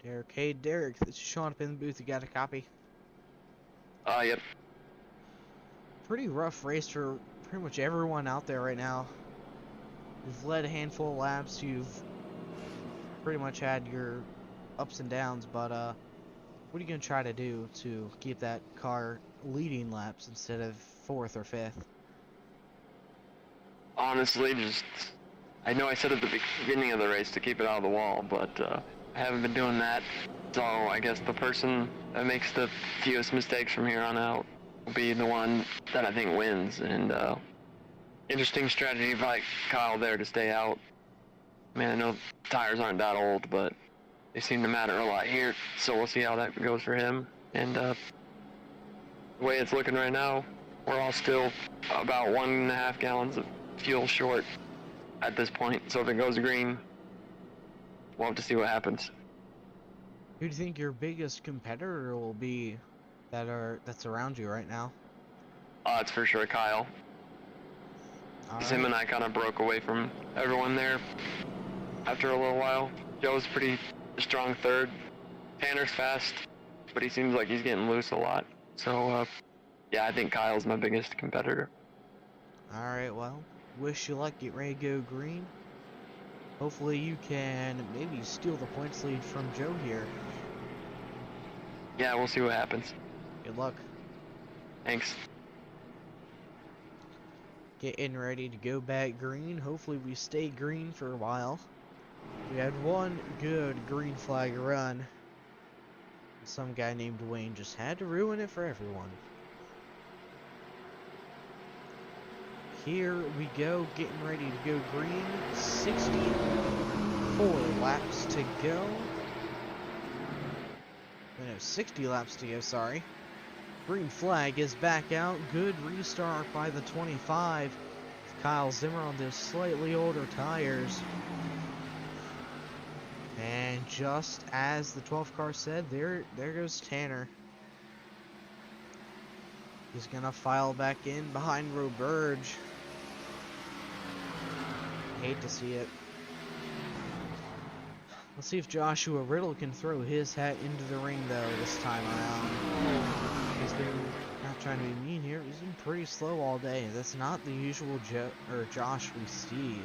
Derek. Hey, Derek, this is Sean up in the booth. You got a copy? Yep. Pretty rough race for pretty much everyone out there right now. You've led a handful of laps. You've pretty much had your ups and downs, but what are you going to try to do to keep that car leading laps instead of 4th or 5th? Honestly, I know I said at the beginning of the race to keep it out of the wall, but I haven't been doing that. So I guess the person that makes the fewest mistakes from here on out will be the one that I think wins. And interesting strategy by Kyle there to stay out. Man, I know tires aren't that old, but they seem to matter a lot here, so we'll see how that goes for him. And the way it's looking right now, we're all still about 1.5 gallons of fuel short at this point. So if it goes green, we'll have to see what happens. Who do you think your biggest competitor will be that's around you right now? It's for sure Kyle. Because him and I kind of broke away from everyone there after a little while. Joe's pretty strong 3rd. Tanner's fast, but he seems like he's getting loose a lot. So Yeah, I think Kyle's my biggest competitor. Alright, well, wish you luck. Get ready to go green. Hopefully you can maybe steal the points lead from Joe here. Yeah, we'll see what happens. Good luck. Thanks. Getting ready to go back green. Hopefully we stay green for a while. We had one good green flag run. Some guy named Wayne just had to ruin it for everyone. Here we go, getting ready to go green. 64 laps to go. No, 60 laps to go, sorry. Green flag is back out. Good restart by the 25. Kyle Zimmer on those slightly older tires. And just as the 12th car said, there goes Tanner. He's gonna file back in behind Roberge. Hate to see it. Let's see if Joshua Riddle can throw his hat into the ring though this time around. He's been not trying to be mean here. He's been pretty slow all day. That's not the usual Josh we see.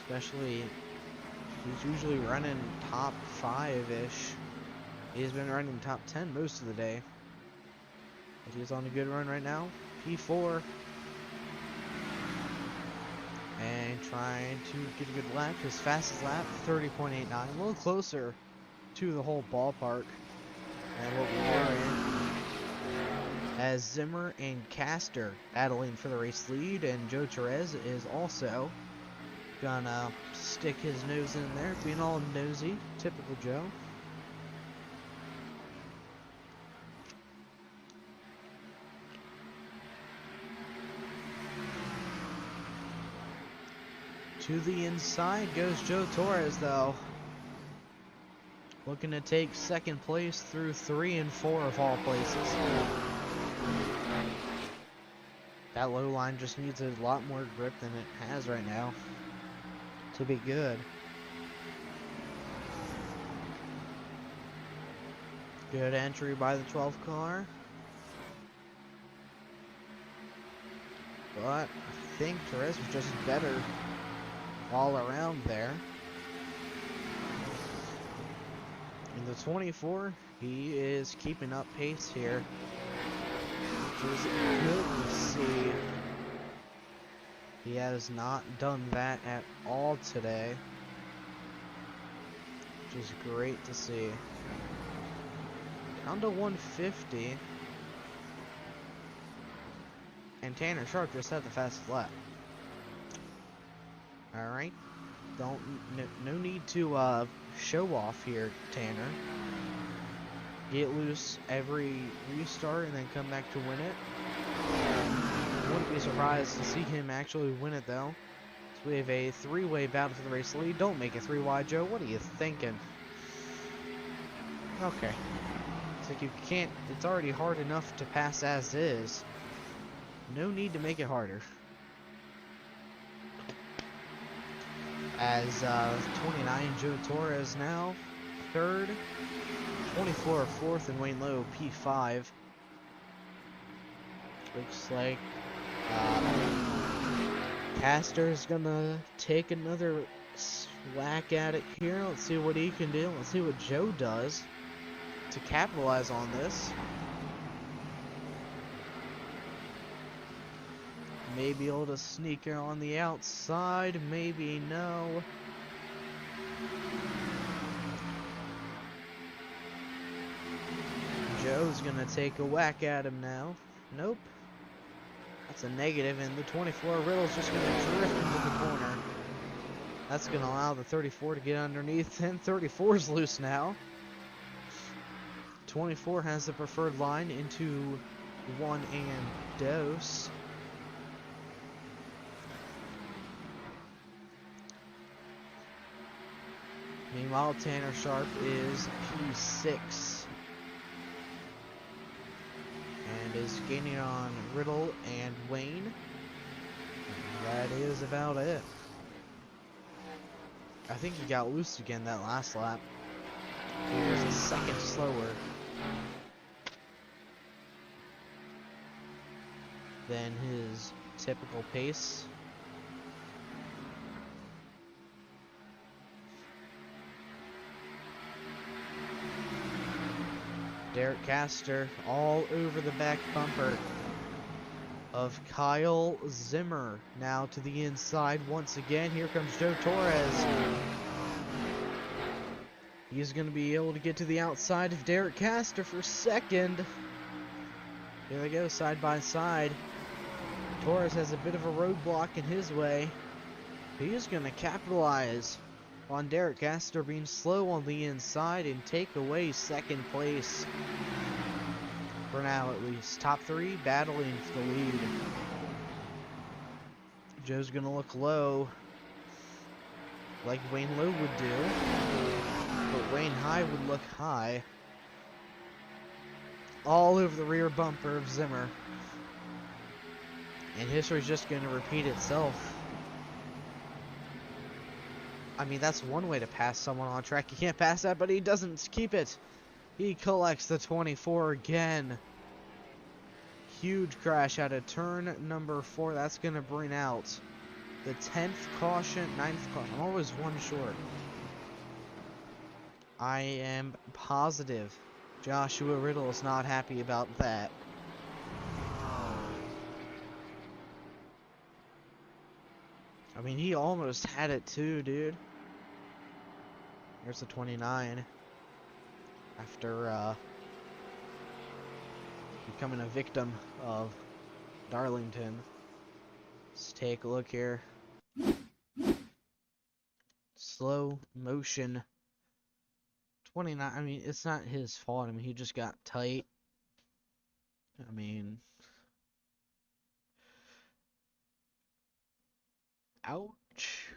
Especially, he's usually running top 5-ish. He's been running top 10 most of the day. But he's on a good run right now. P4. And trying to get a good lap. His fastest lap, 30.89. A little closer to the whole ballpark than what we were in. As Zimmer and Caster battling for the race lead. And Joe Torres is also gonna stick his nose in there, being all nosy. Typical Joe. To the inside goes Joe Torres, though. Looking to take second place through 3 and 4 of all places. That low line just needs a lot more grip than it has right now to be good. Good entry by the 12th car. But I think Torres was just better all around there. In the 24, he is keeping up pace here, which is good to see. He has not done that at all today, which is great to see. Down to 150, and Tanner Sharp just had the fastest lap. Alright, no need to show off here, Tanner. Get loose every restart and then come back to win it. Wouldn't be surprised to see him actually win it though. So we have a 3-way battle for the race lead. Don't make it 3 wide, Joe. What are you thinking? Okay. It's like you can't, it's already hard enough to pass as is. No need to make it harder. As 29, Joe Torres now 3rd, 24 4th, and Wayne Lowe P5. Looks like Caster's gonna take another whack at it here. Let's see what he can do. Let's see what Joe does to capitalize on this. Maybe able to sneak her on the outside, maybe no. Joe's gonna take a whack at him now. Nope. That's a negative, and the 24 Riddle's just gonna drift into the corner. That's gonna allow the 34 to get underneath, and 34's loose now. 24 has the preferred line into 1 and dose. Meanwhile, Tanner Sharp is P6 and is gaining on Riddle and Wayne. And that is about it. I think he got loose again that last lap. He was a second slower. than his typical pace. Derek Castor all over the back bumper of Kyle Zimmer. Now to the inside once again. Here comes Joe Torres. He's going to be able to get to the outside of Derek Castor for second. Here they go, side by side. Torres has a bit of a roadblock in his way. He is going to capitalize on Derek Castor being slow on the inside and take away second place. For now, at least. Top three battling for the lead. Joe's going to look low, like Wayne Lowe would do. But Wayne High would look high. All over the rear bumper of Zimmer. And history's just going to repeat itself. I mean, that's one way to pass someone on track. You can't pass that, but he doesn't keep it. He collects the 24 again. Huge crash out of turn number 4. That's going to bring out the 10th caution, 9th caution. I'm always one short. I am positive Joshua Riddle is not happy about that. I mean, he almost had it too, dude. There's the 29. After becoming a victim of Darlington. Let's take a look here. Slow motion. 29. I mean, it's not his fault. I mean, he just got tight. I mean, ouch.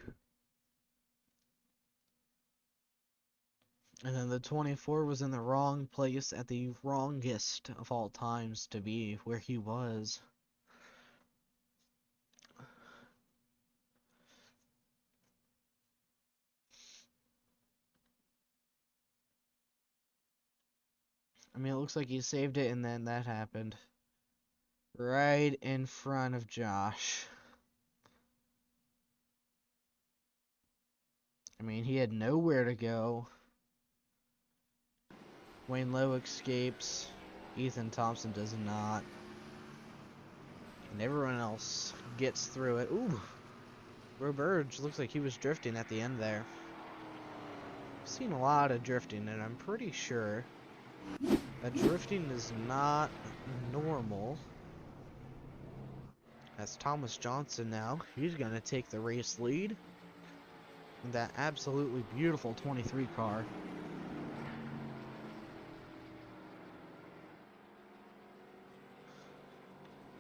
And then the 24 was in the wrong place at the wrongest of all times to be where he was. I mean, it looks like he saved it, and then that happened. Right in front of Josh. I mean, he had nowhere to go. Wayne Lowe escapes. Ethan Thompson does not. And everyone else gets through it. Ooh! Roberge looks like he was drifting at the end there. I've seen a lot of drifting, and I'm pretty sure that drifting is not normal. That's Thomas Johnson now. He's going to take the race lead. In that absolutely beautiful 23 car.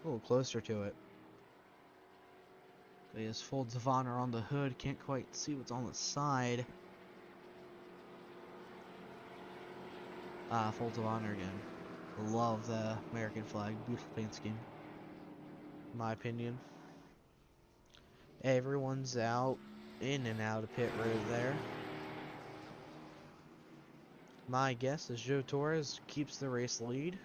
A little closer to it. He has folds of honor on the hood. Can't quite see what's on the side. Folds of honor again. Love the American flag. Beautiful paint scheme. In my opinion. Everyone's out. In and out of pit road there. My guess is Joe Torres keeps the race lead.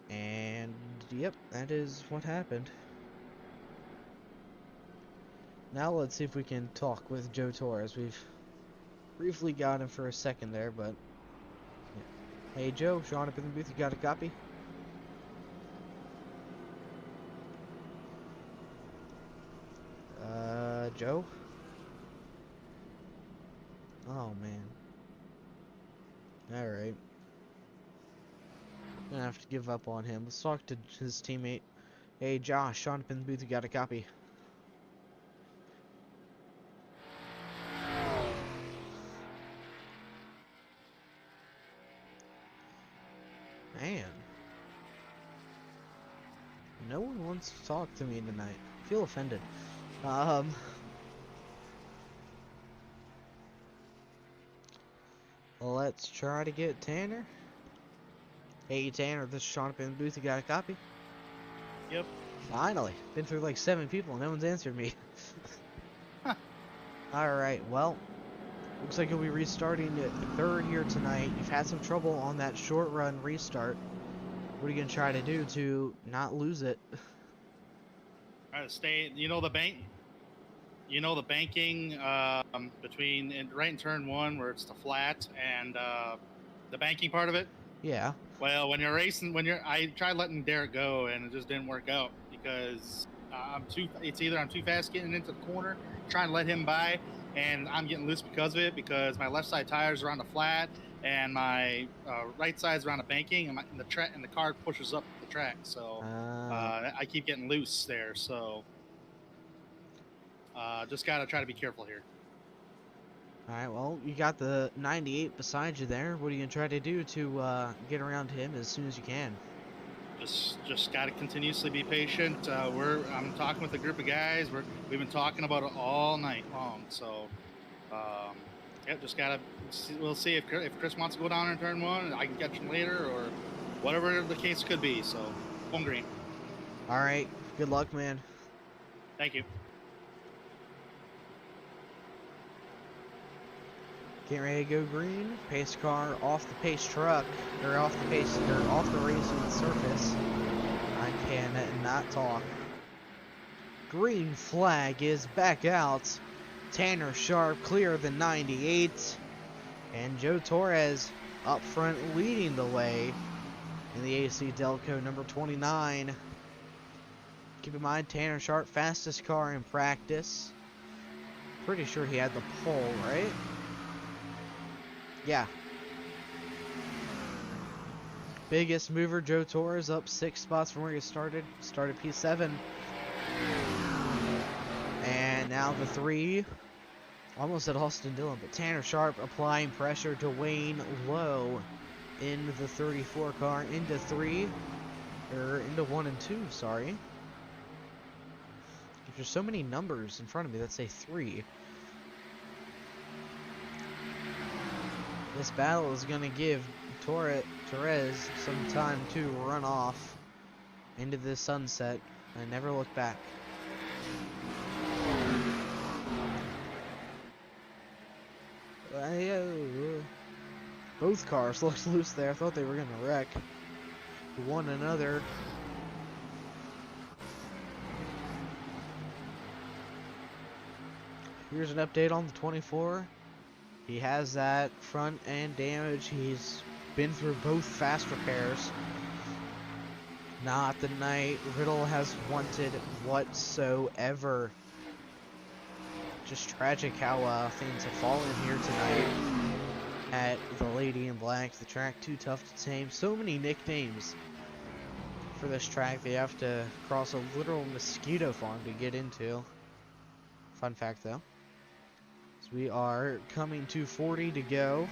And yep, that is what happened. Now let's see if we can talk with Joe Torres. We've briefly got him for a second there, but yeah. Hey Joe, Sean up in the booth, you got a copy? Joe? Oh man. Alright. Gonna have to give up on him. Let's talk to his teammate. Hey Josh, Sean up in the booth, you got a copy? Man. No one wants to talk to me tonight. I feel offended. Let's try to get Tanner. Hey Tanner, this is Sean up in the booth. You got a copy? Yep. Finally. Been through like 7 people and no one's answered me. Alright, well. Looks like you'll be restarting at third here tonight. You've had some trouble on that short run restart. What are you going to try to do to not lose it? Stay. You know the bank. You know the banking between right in turn one where it's the flat and the banking part of it. Yeah. Well, when you're racing, I tried letting Derek go and it just didn't work out because it's either I'm too fast getting into the corner, trying to let him by, and I'm getting loose because of it because my left side tires are on the flat and my right side's around the banking and the car pushes up the track. So I keep getting loose there. So just gotta try to be careful here. All right. Well, you got the 98 beside you there. What are you gonna try to do to get around him as soon as you can? Just got to continuously be patient. I'm talking with a group of guys. We've been talking about it all night long. So, yeah, just gotta. We'll see if Chris wants to go down in turn one. I can catch him later, or whatever the case could be. So, home green. All right. Good luck, man. Thank you. Getting ready to go green. Pace car off the pace truck, or off the racing surface. I cannot talk. Green flag is back out. Tanner Sharp clear the 98. And Joe Torres up front leading the way in the AC Delco number 29. Keep in mind, Tanner Sharp, fastest car in practice. Pretty sure he had the pole, right? Yeah. Biggest mover, Joe Torres, up 6 spots from where he started. Started P7. And now the 3. Almost at Austin Dillon, but Tanner Sharp applying pressure to Wayne Lowe in the 34 car. Into 1 and 2, sorry. There's so many numbers in front of me that say 3. This battle is going to give Torres some time to run off into the sunset and never look back. Both cars looked loose there. I thought they were going to wreck one another. Here's an update on the 24. He has that front end damage. He's been through both fast repairs. Not the night Riddle has wanted whatsoever. Just tragic how things have fallen here tonight at the Lady in Black. The track too tough to tame. So many nicknames for this track. They have to cross a literal mosquito farm to get into. Fun fact though. So we are coming to 40 to go.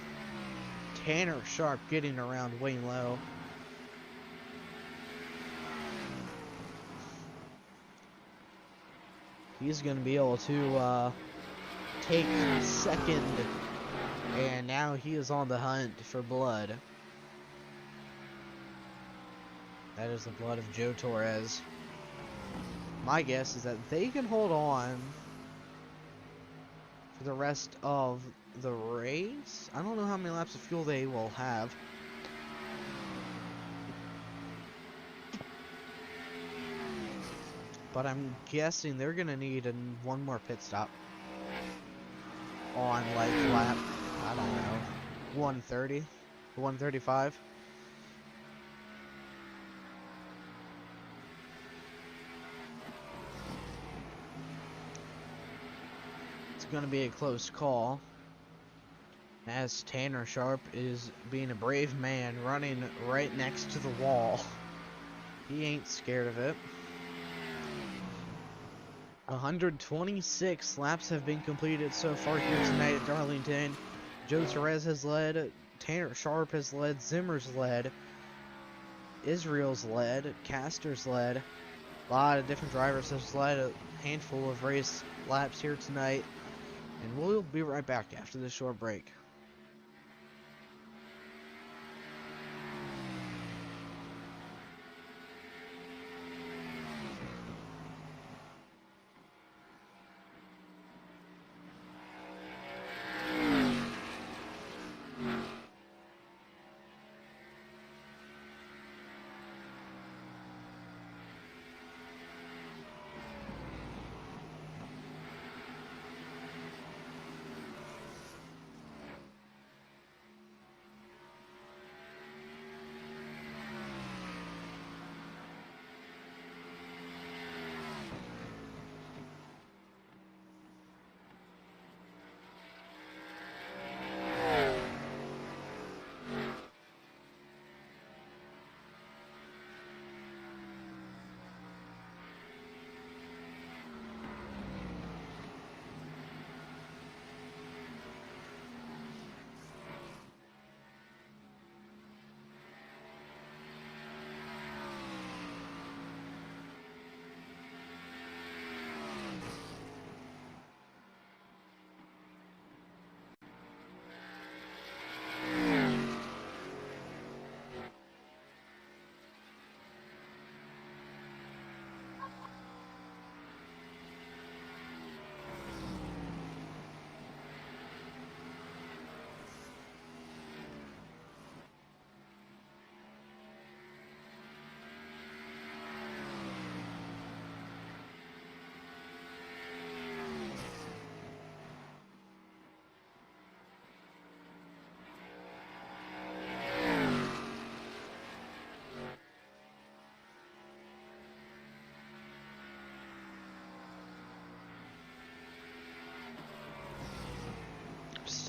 Tanner Sharp getting around Wayne Lowe. He's going to be able to take second. And now he is on the hunt for blood. That is the blood of Joe Torres. My guess is that they can hold on for the rest of the race. I don't know how many laps of fuel they will have. But I'm guessing they're going to need one more pit stop on like lap, I don't know, 130, 135. It's going to be a close call as Tanner Sharp is being a brave man running right next to the wall. He ain't scared of it. 126 laps have been completed so far here tonight at Darlington. Joe Torres has led, Tanner Sharp has led, Zimmer's led, Israel's led, Caster's led. A lot of different drivers have led a handful of race laps here tonight. And we'll be right back after this short break.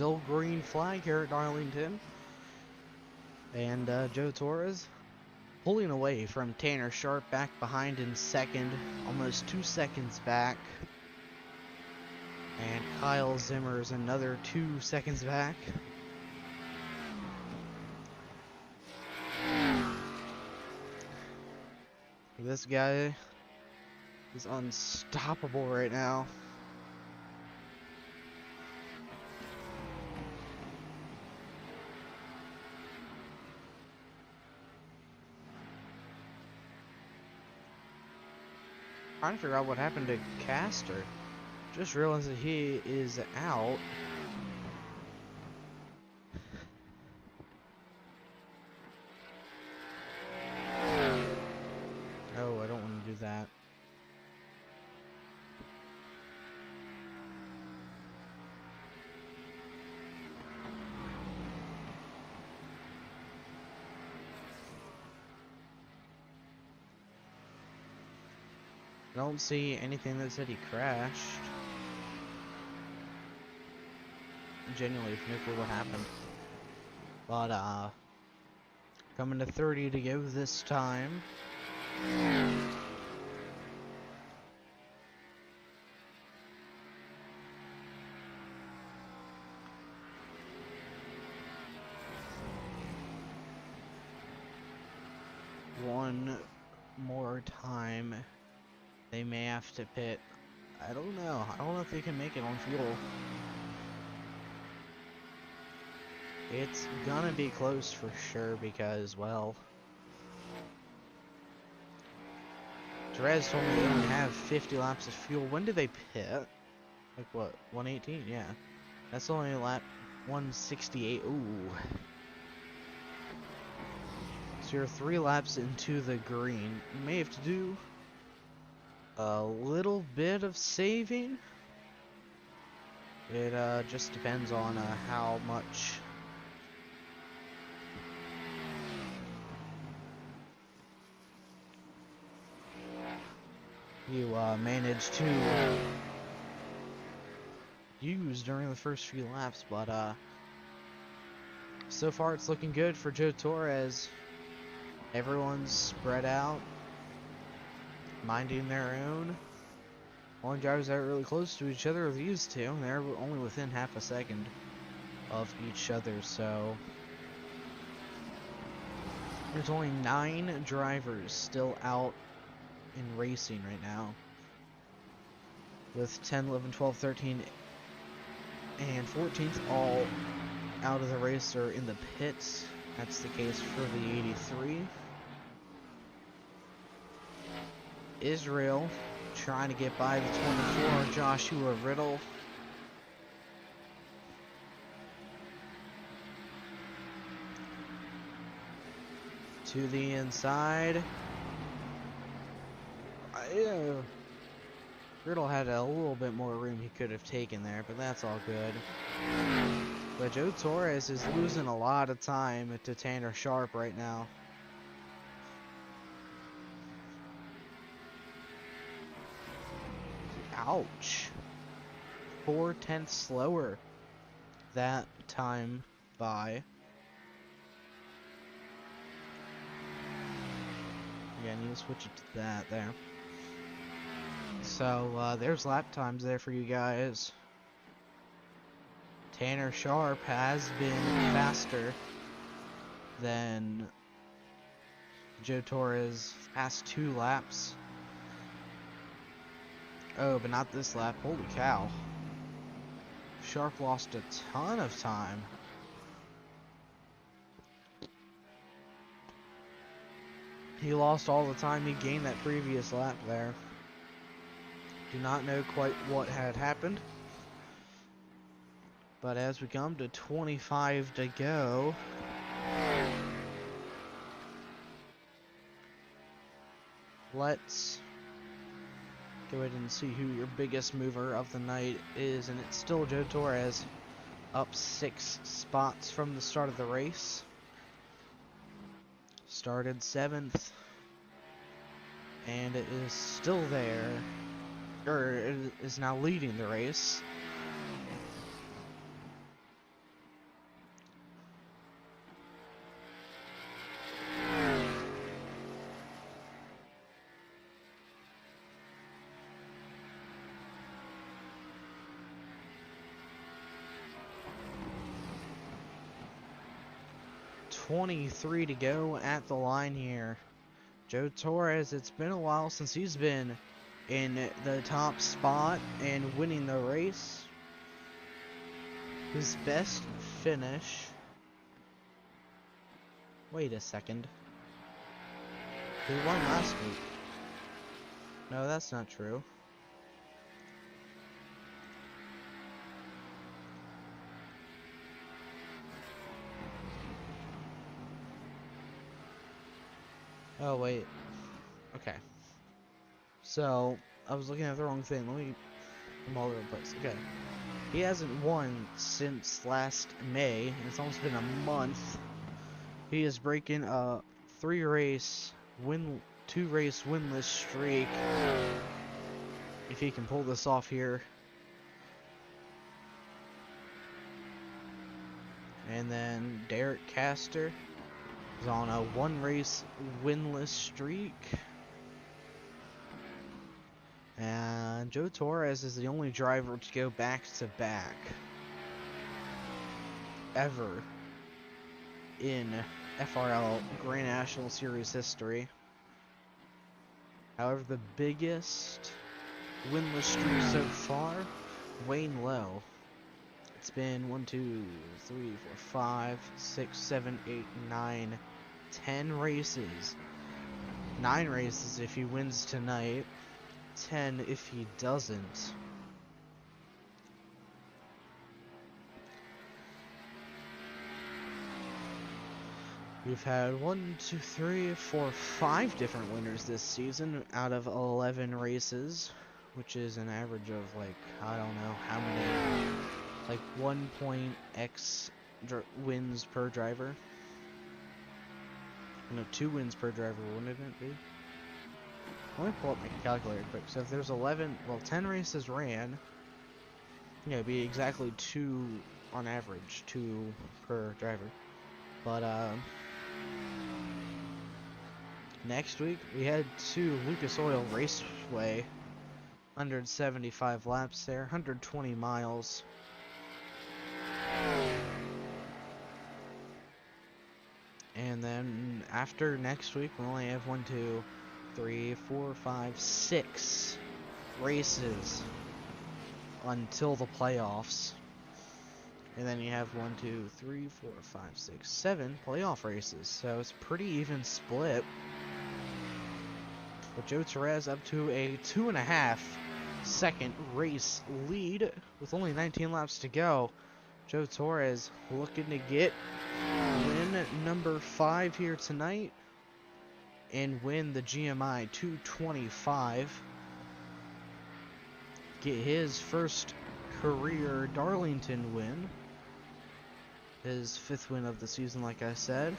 still green flag here at Darlington. And Joe Torres pulling away from Tanner Sharp, back behind in second, almost 2 seconds back. And Kyle Zimmer's another 2 seconds back. This guy is unstoppable right now. Trying to figure out what happened to Caster. Just realized that he is out. Oh, I don't want to do that. I don't see anything that said he crashed. Genuinely have no clue what happened. But, coming to 30 to go this time. One more time. They may have to pit. I don't know. I don't know if they can make it on fuel. It's gonna be close for sure because, well, Therese told me they only have 50 laps of fuel. When did they pit? Like what? 118? Yeah. That's only lap 168. Ooh. So you're 3 laps into the green. You may have to do a little bit of saving. It just depends on how much you manage to use during the first few laps, but so far it's looking good for Joe Torres. Everyone's spread out, minding their own. Only drivers that are really close to each other are these two, and they're only within half a second of each other, so there's only 9 drivers still out in racing right now, with 10, 11, 12, 13, and 14th all out of the race or in the pits. That's the case for the 83. Israel trying to get by the 24, Joshua Riddle. To the inside. Riddle had a little bit more room he could have taken there, but that's all good. But Joe Torres is losing a lot of time to Tanner Sharp right now. Ouch. 4/10 slower that time by. Yeah, I need to switch it to that there. So, there's lap times there for you guys. Tanner Sharp has been faster than Joe Torres past 2 laps. Oh, but not this lap. Holy cow. Sharp lost a ton of time. He lost all the time he gained that previous lap there. Do not know quite what had happened. But as we come to 25 to go, let's go ahead and see who your biggest mover of the night is, and it's still Joe Torres, up 6 spots from the start of the race. Started 7th, and it is still there, or it is now leading the race. 1:23 to go at the line here. Joe Torres, it's been a while since he's been in the top spot and winning the race. His best finish. Wait a second. He won last week. No, that's not true. Oh, wait. Okay. So, I was looking at the wrong thing. Let me... I'm all over the place. Okay. He hasn't won since last May. And it's almost been a month. He is breaking a 2-race winless streak. If he can pull this off here. And then Derek Castor is on a 1-race winless streak. And Joe Torres is the only driver to go back-to-back ever in FRL Grand National Series history. However, the biggest winless streak so far, Wayne Lowe. It's been 1, 2, 3, 4, 5, 6, 7, 8, 9, 10 races. 9 races if he wins tonight. 10 if he doesn't. We've had 1, 2, 3, 4, 5 different winners this season out of 11 races, which is an average of like, I don't know how many, like 1.x wins per driver. No, 2 wins per driver, wouldn't it be? Let me pull up my calculator quick. So if there's 10 races ran, yeah, it'd be exactly 2 on average, 2 per driver. But next week we head to Lucas Oil Raceway, 175 laps there, 120 miles. And then after next week, we only have 1, 2, 3, 4, 5, 6 races until the playoffs. And then you have 1, 2, 3, 4, 5, 6, 7 playoff races. So it's a pretty even split. With Joe Torres up to a 2.5 second race lead with only 19 laps to go. Joe Torres looking to get win number 5 here tonight and win the GMI 225. Get his first career Darlington win. His 5th win of the season, like I said.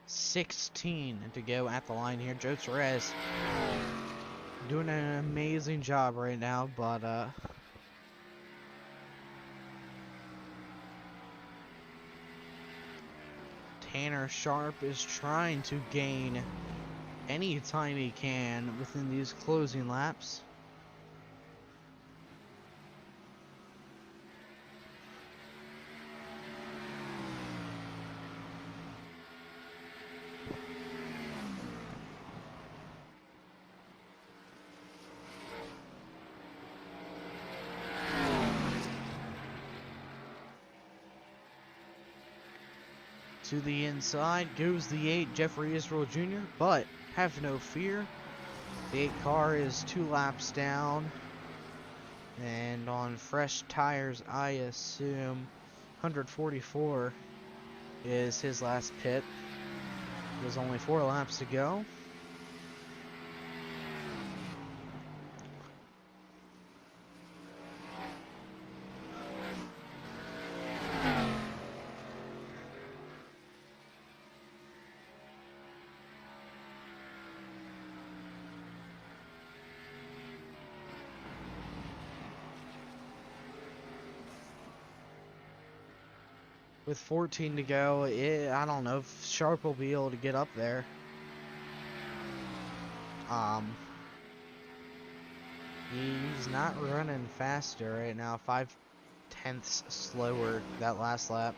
.16 to go at the line here. Joe Torres doing an amazing job right now, but Tanner Sharp is trying to gain any time he can within these closing laps. To the inside goes the 8, Jeffrey Israel Jr., but have no fear. The 8 car is 2 laps down. And on fresh tires, I assume 144 is his last pit. There's only 4 laps to go. With 14 to go, I don't know if Sharp will be able to get up there. He's not running faster right now. 5/10 slower that last lap.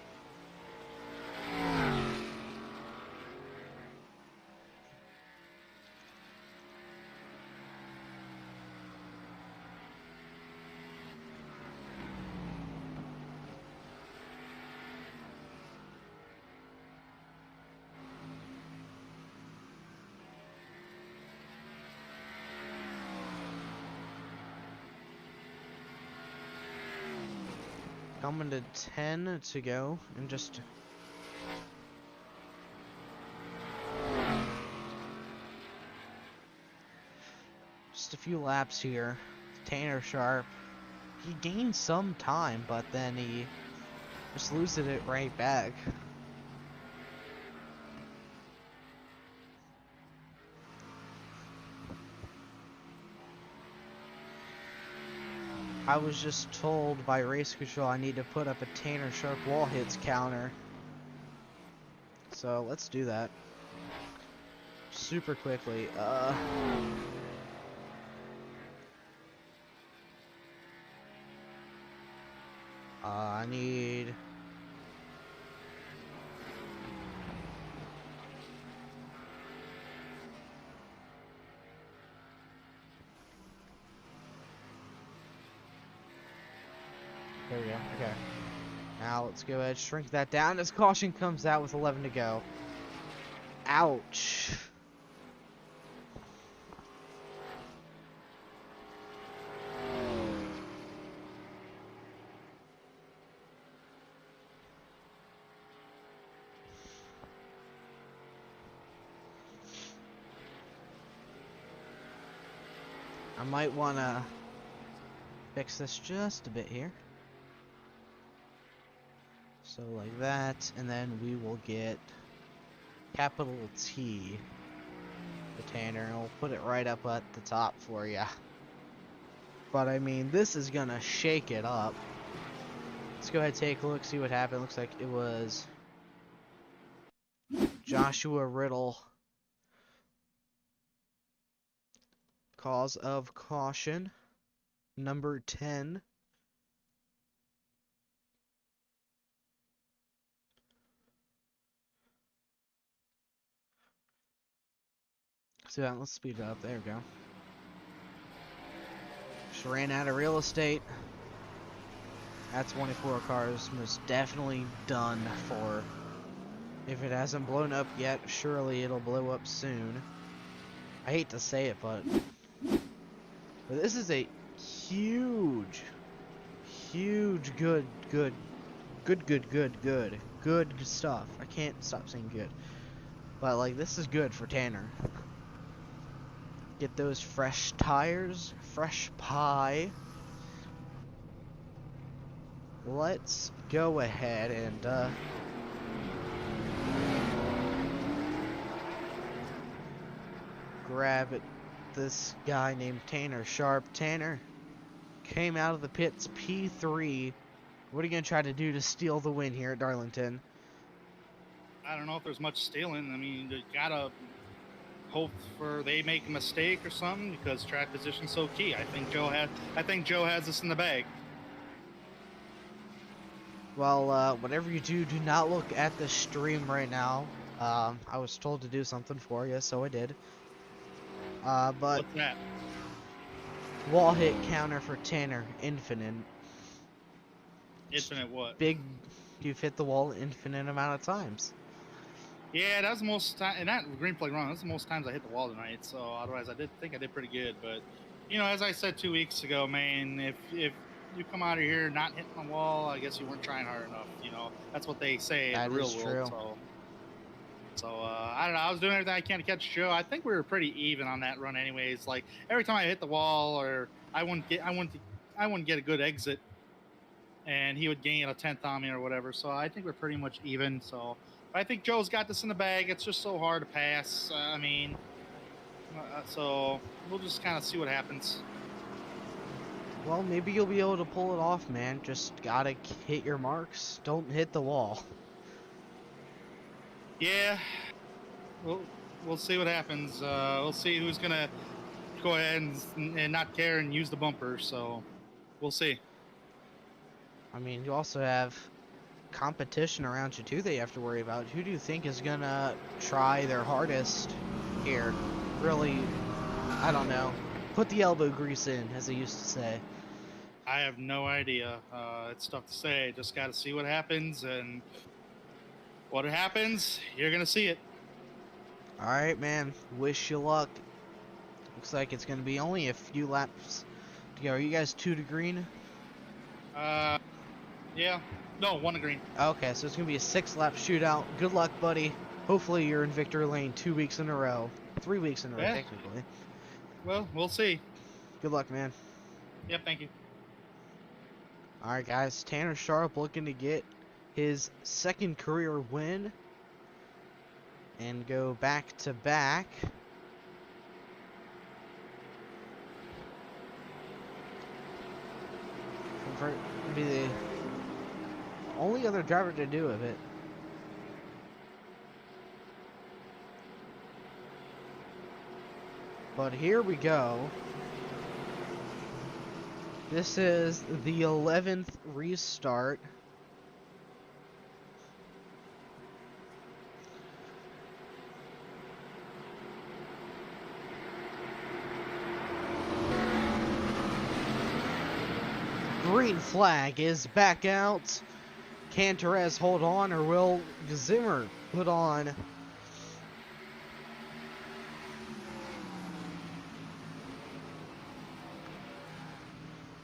Coming to 10 to go, and just a few laps here. Tanner Sharp, he gained some time, but then he just loses it right back. I was just told by race control I need to put up a Tanner Sharp wall hits counter. So let's do that. Super quickly. I need... There we go, okay. Now let's go ahead, shrink that down as caution comes out with 11 to go. Ouch. I might want to fix this just a bit here. So like that, and then we will get capital T for Tanner, and we'll put it right up at the top for you. But I mean, this is gonna shake it up. Let's go ahead and take a look, see what happened. Looks like it was Joshua Riddle. Cause of caution, number 10. So let's speed it up. There we go. Just ran out of real estate. That 24 car is most definitely done for. If it hasn't blown up yet, surely it'll blow up soon. I hate to say it, but this is a huge good stuff. I can't stop saying good. But like, this is good for Tanner. Get those fresh tires, fresh pie. Let's go ahead and grab it. This guy named Tanner Sharp. Tanner came out of the pits P3. What are you going to try to do to steal the win here at Darlington? I don't know if there's much stealing. I mean, you gotta hope for they make a mistake or something, because track position's so key. I think Joe has this in the bag. Well, whatever you do, do not look at the stream right now. I was told to do something for you, so I did. But What's that? wall hit counter for Tanner, infinite. Infinite what? Big, you've hit the wall infinite amount of times. Yeah, that's the most time, and that green flag wrong. That's the most times I hit the wall tonight. So otherwise, I think I did pretty good. But you know, as I said 2 weeks ago, man, if you come out of here not hitting the wall, I guess you weren't trying hard enough. You know, that's what they say in That the real is world. true. So So I don't know. I was doing everything I can to catch Joe. I think we were pretty even on that run, anyways. Like every time I hit the wall, or I wouldn't get a good exit, and he would gain a 10th on me or whatever. So I think we're pretty much even. So I think Joe's got this in the bag. It's just so hard to pass. I mean, so we'll just kind of see what happens. Well, maybe you'll be able to pull it off, man. Just gotta hit your marks. Don't hit the wall. Yeah, we'll see what happens. We'll see who's gonna go ahead and not care and use the bumper. So we'll see. I mean, you also have competition around you too that you have to worry about. Who do you think is gonna try their hardest here? Really, I don't know. Put the elbow grease in, as they used to say. I have no idea. It's tough to say. Just got to see what happens, and what happens, you're gonna see it. All right, man. Wish you luck. Looks like it's gonna be only a few laps to go. Are you guys 2 to green? Yeah. No, 1 to green. Okay, so it's gonna be a 6-lap shootout. Good luck, buddy. Hopefully you're in victory lane 2 weeks in a row. 3 weeks in a row, Yeah. technically. Well, we'll see. Good luck, man. Yep, thank you. Alright, guys. Tanner Sharp looking to get his 2nd career win and go back to back. Be the only other driver to do of it. But here we go. This is the 11th restart. Green flag is back out. Can Torres hold on, or will Zimmer put on?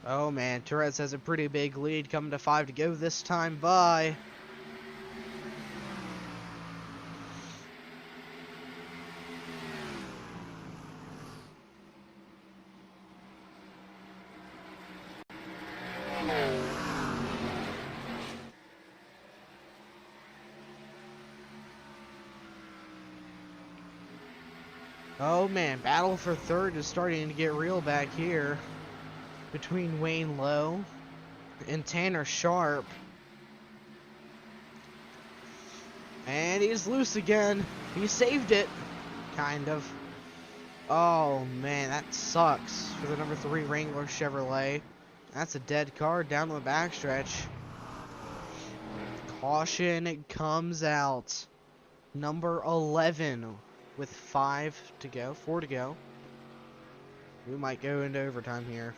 Oh man, Torres has a pretty big lead, coming to 5 to go this time. Bye. Oh man, battle for 3rd is starting to get real back here between Wayne Lowe and Tanner Sharp. And he's loose again. He saved it, kind of. Oh man, that sucks for the number 3 Wrangler Chevrolet. That's a dead car down the backstretch. Caution comes out. Number 11 with 4 to go. We might go into overtime here.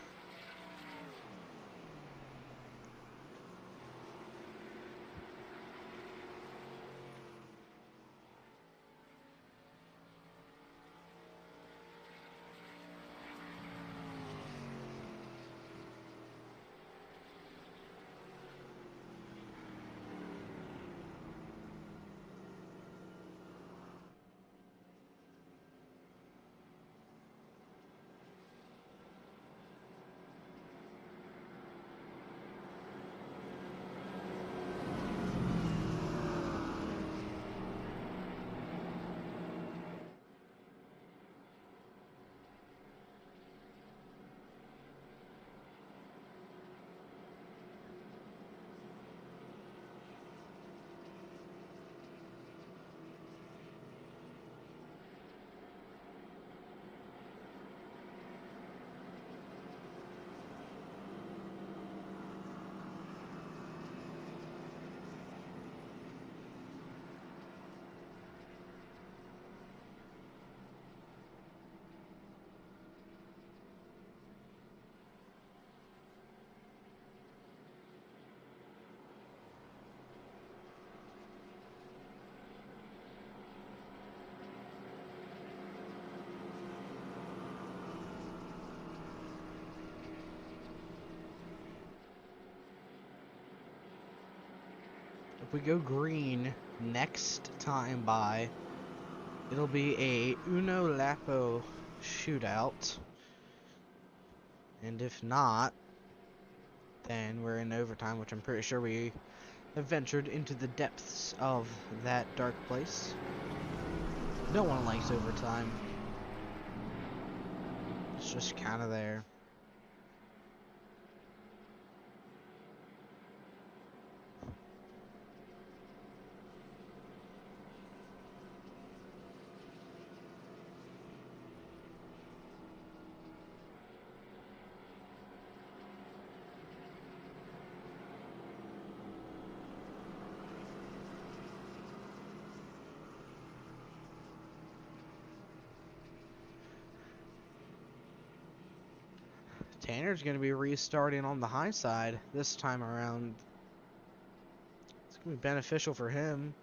If we go green, next time by, it'll be a Uno Lapo shootout. And if not, then we're in overtime, which I'm pretty sure we have ventured into the depths of that dark place. No one likes overtime. It's just kind of there. Tanner's going to be restarting on the high side this time around. It's going to be beneficial for him.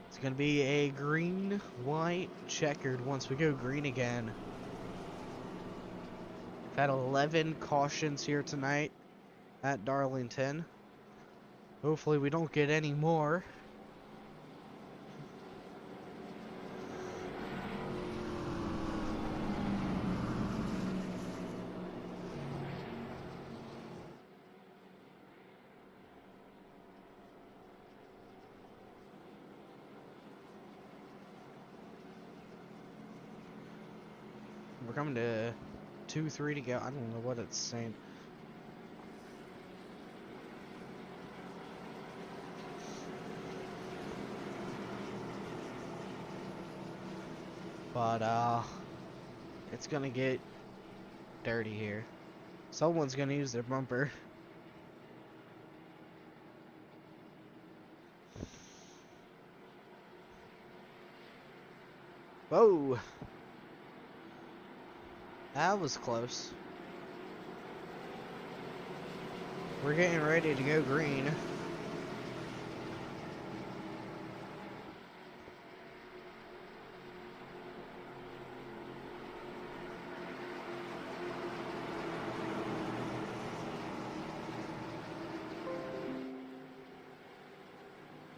It's going to be a green, white, checkered once we go green again. We've had 11 cautions here tonight at Darlington. Hopefully we don't get any more. We're coming to 2-3 to go. I don't know what it's saying. But it's gonna get dirty here. Someone's gonna use their bumper. Whoa! That was close. We're getting ready to go green.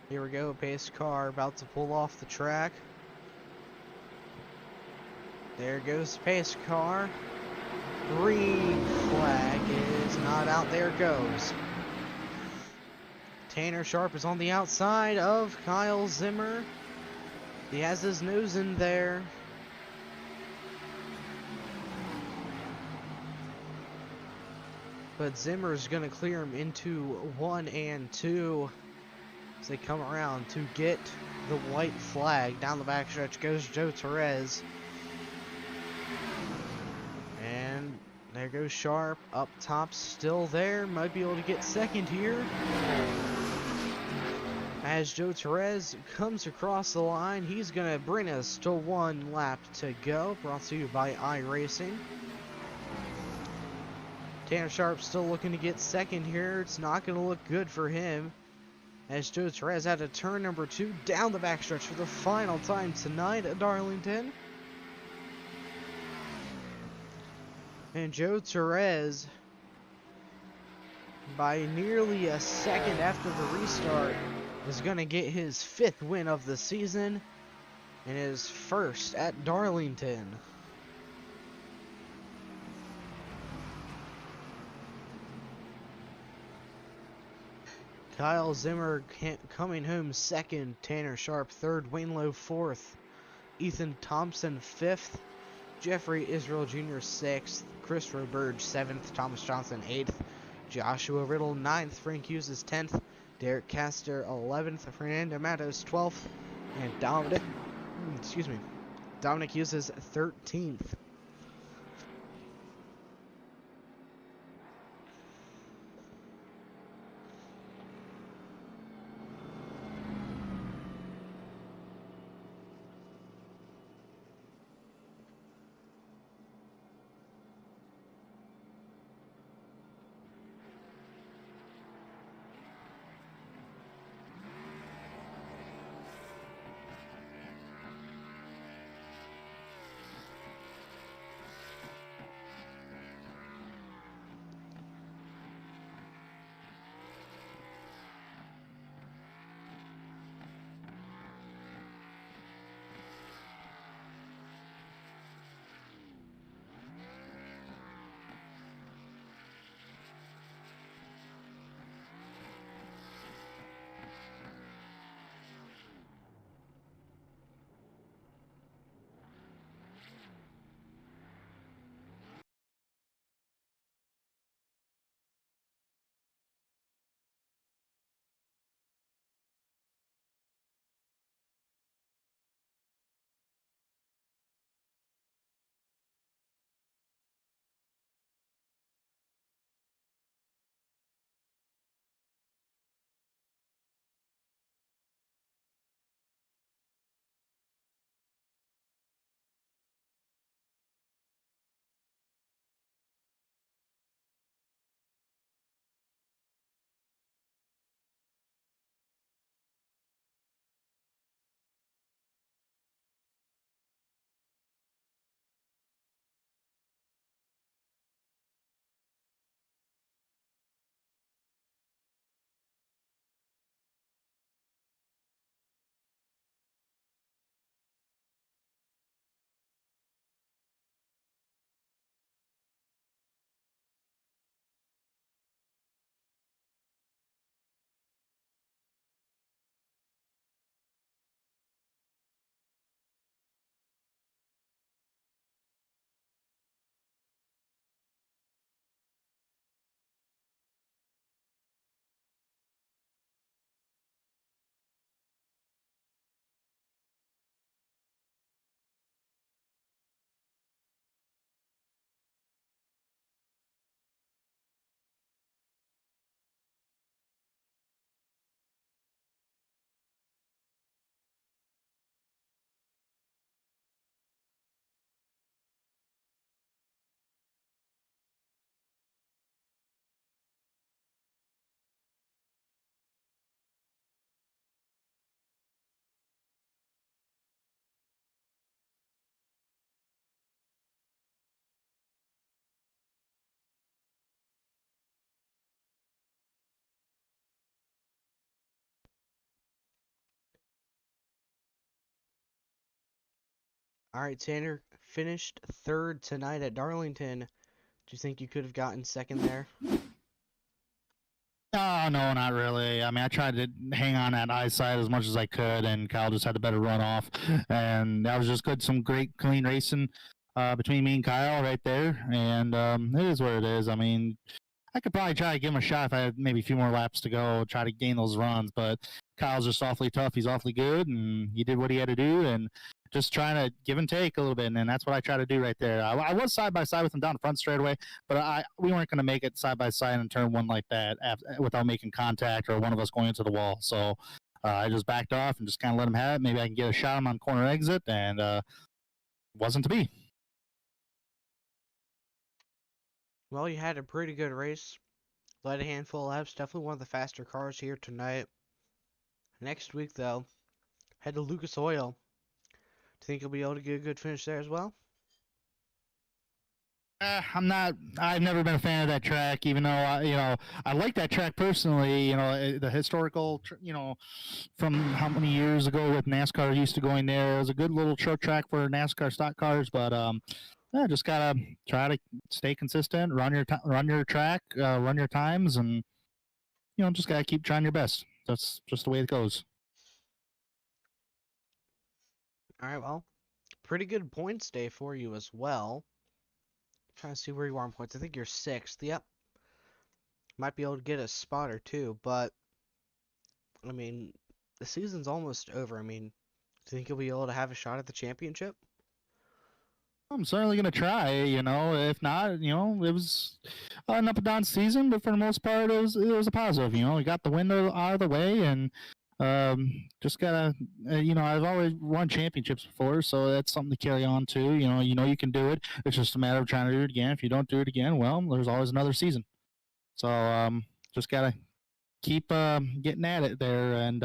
Here we go, pace car about to pull off the track. There goes the pace car. Green flag is not out. There it goes. Tanner Sharp is on the outside of Kyle Zimmer. He has his nose in there. But Zimmer's going to clear him into 1 and 2 as they come around to get the white flag. Down the backstretch goes Joe Torres. And there goes Sharp up top, still there. Might be able to get second here. As Joe Torres comes across the line, he's going to bring us to 1 lap to go. Brought to you by iRacing. Tanner Sharp still looking to get second here. It's not going to look good for him, as Joe Torres had to turn number 2 down the backstretch for the final time tonight at Darlington. And Joe Torres, by nearly a second after the restart, is going to get his 5th win of the season and his first at Darlington. Kyle Zimmer coming home 2nd, Tanner Sharp 3rd, Wayne Lowe 4th, Ethan Thompson 5th, Jeffrey Israel Jr. 6th, Chris Roberge 7th, Thomas Johnson 8th, Joshua Riddle 9th, Frank Hughes is 10th, Derek Castor 11th, Fernando Matos 12th, and Dominic Hughes is 13th. All right, Tanner finished third tonight at Darlington. Do you think you could have gotten second there? Oh, no, not really. I mean, I tried to hang on that eyesight as much as I could, and Kyle just had a better run off. And that was just good. Some great, clean racing between me and Kyle right there. And it is what it is. I mean, I could probably try to give him a shot if I had maybe a few more laps to go, try to gain those runs. But Kyle's just awfully tough. He's awfully good, and he did what he had to do, and just trying to give and take a little bit. And that's what I try to do right there. I was side by side with him down the front straightaway, but we weren't going to make it side by side in turn one like that without making contact or one of us going into the wall. So I just backed off and just kind of let him have it. Maybe I can get a shot him on corner exit, and wasn't to be. Well, you had a pretty good race. Led a handful of laps. Definitely one of the faster cars here tonight. Next week, though, head to Lucas Oil. Do you think you'll be able to get a good finish there as well? I'm not. I've never been a fan of that track, even though I like that track personally. The historical, from how many years ago with NASCAR used to going there. It was a good little short track for NASCAR stock cars, but just gotta try to stay consistent, run your track, run your times, and just gotta keep trying your best. That's just the way it goes. All right, well, pretty good points day for you as well. Trying to see where you are in points. I think you're sixth. Yep. Might be able to get a spot or two, but I mean, the season's almost over. I mean, do you think you'll be able to have a shot at the championship? I'm certainly gonna try. If not, it was an up and down season, but for the most part, it was a positive. We got the window out of the way, and just gotta. I've always won championships before, so that's something to carry on to. You can do it. It's just a matter of trying to do it again. If you don't do it again, well, there's always another season. So just gotta keep getting at it there. And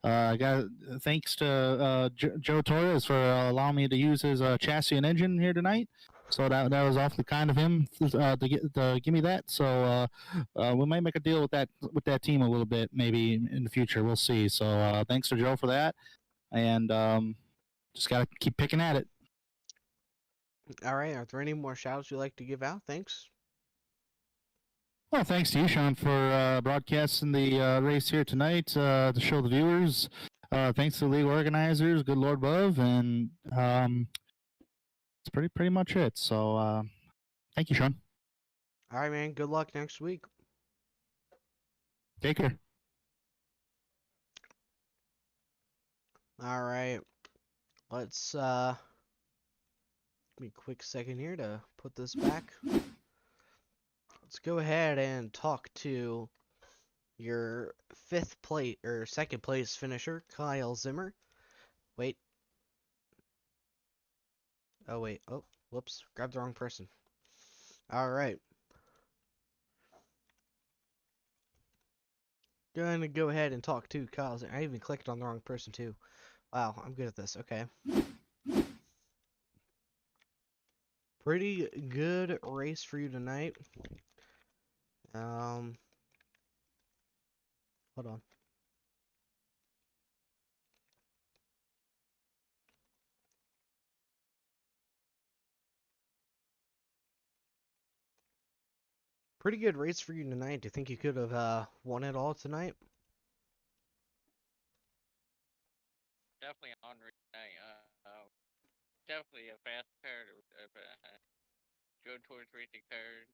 I got thanks to Joe Torres for allowing me to use his chassis and engine here tonight. So that was awfully kind of him to give me that. So we might make a deal with that team a little bit maybe in the future. We'll see. So thanks to Joe for that, and just gotta keep picking at it. All right. Are there any more shout-outs you'd like to give out? Thanks. Well, thanks to you, Sean, for broadcasting the race here tonight to show the viewers. Thanks to the league organizers, good Lord above, and it's pretty much it. So, thank you, Sean. All right, man. Good luck next week. Take care. All right. Let's give me a quick second here to put this back. Let's go ahead and talk to your second place finisher, Kyle Zimmer. Wait. Oh, wait. Oh, whoops. Grabbed the wrong person. All right. Going to go ahead and talk to Kyle Zimmer. I even clicked on the wrong person, too. Wow, I'm good at this. Okay. Pretty good race for you tonight. Hold on. Pretty good race for you tonight. Do you think you could have won it all tonight? Definitely on tonight. Definitely a fast car. Go towards racing car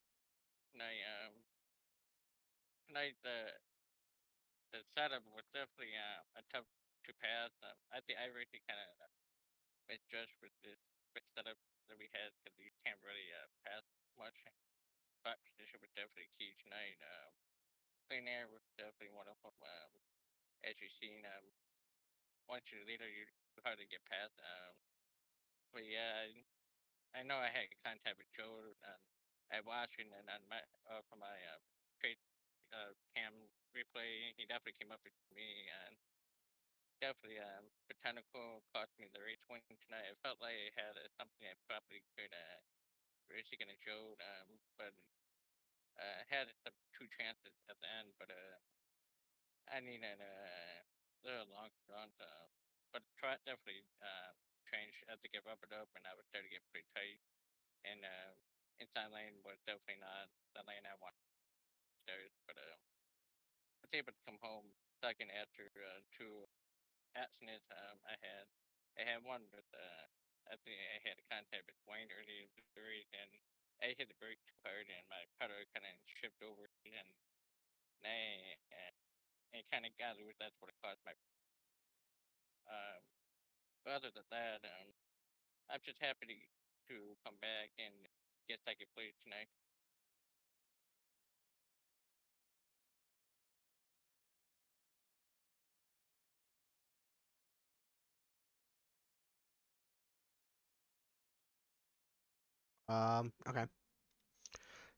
tonight. Tonight the setup was definitely a tough to pass. I think I really kind of misjudged with this setup that we had because we can't really pass much. Spot position was definitely key tonight. Clean air was definitely one of them. As you've seen, once you're leader, you're hard to get past. But yeah, I know I had contact with Joe at Washington and on my from my trade cam replay. He definitely came up with me and definitely botanical cost me the race win tonight. I felt like I had something I probably could really gonna show, but had some two chances at the end, but I needed a little long run. But definitely change as to get rubbered up, and I was starting to get pretty tight. And inside lane was definitely not the lane I wanted stairs, but I was able to come home second after two accidents I had. I had one with I think I had a contact with Wayne earlier in the series, and I hit the brake too hard, and my pedal kind of shipped over, and it kind of got loose. That's what it caused my. Um, but other than that, I'm just happy to come back and get second place tonight. Okay.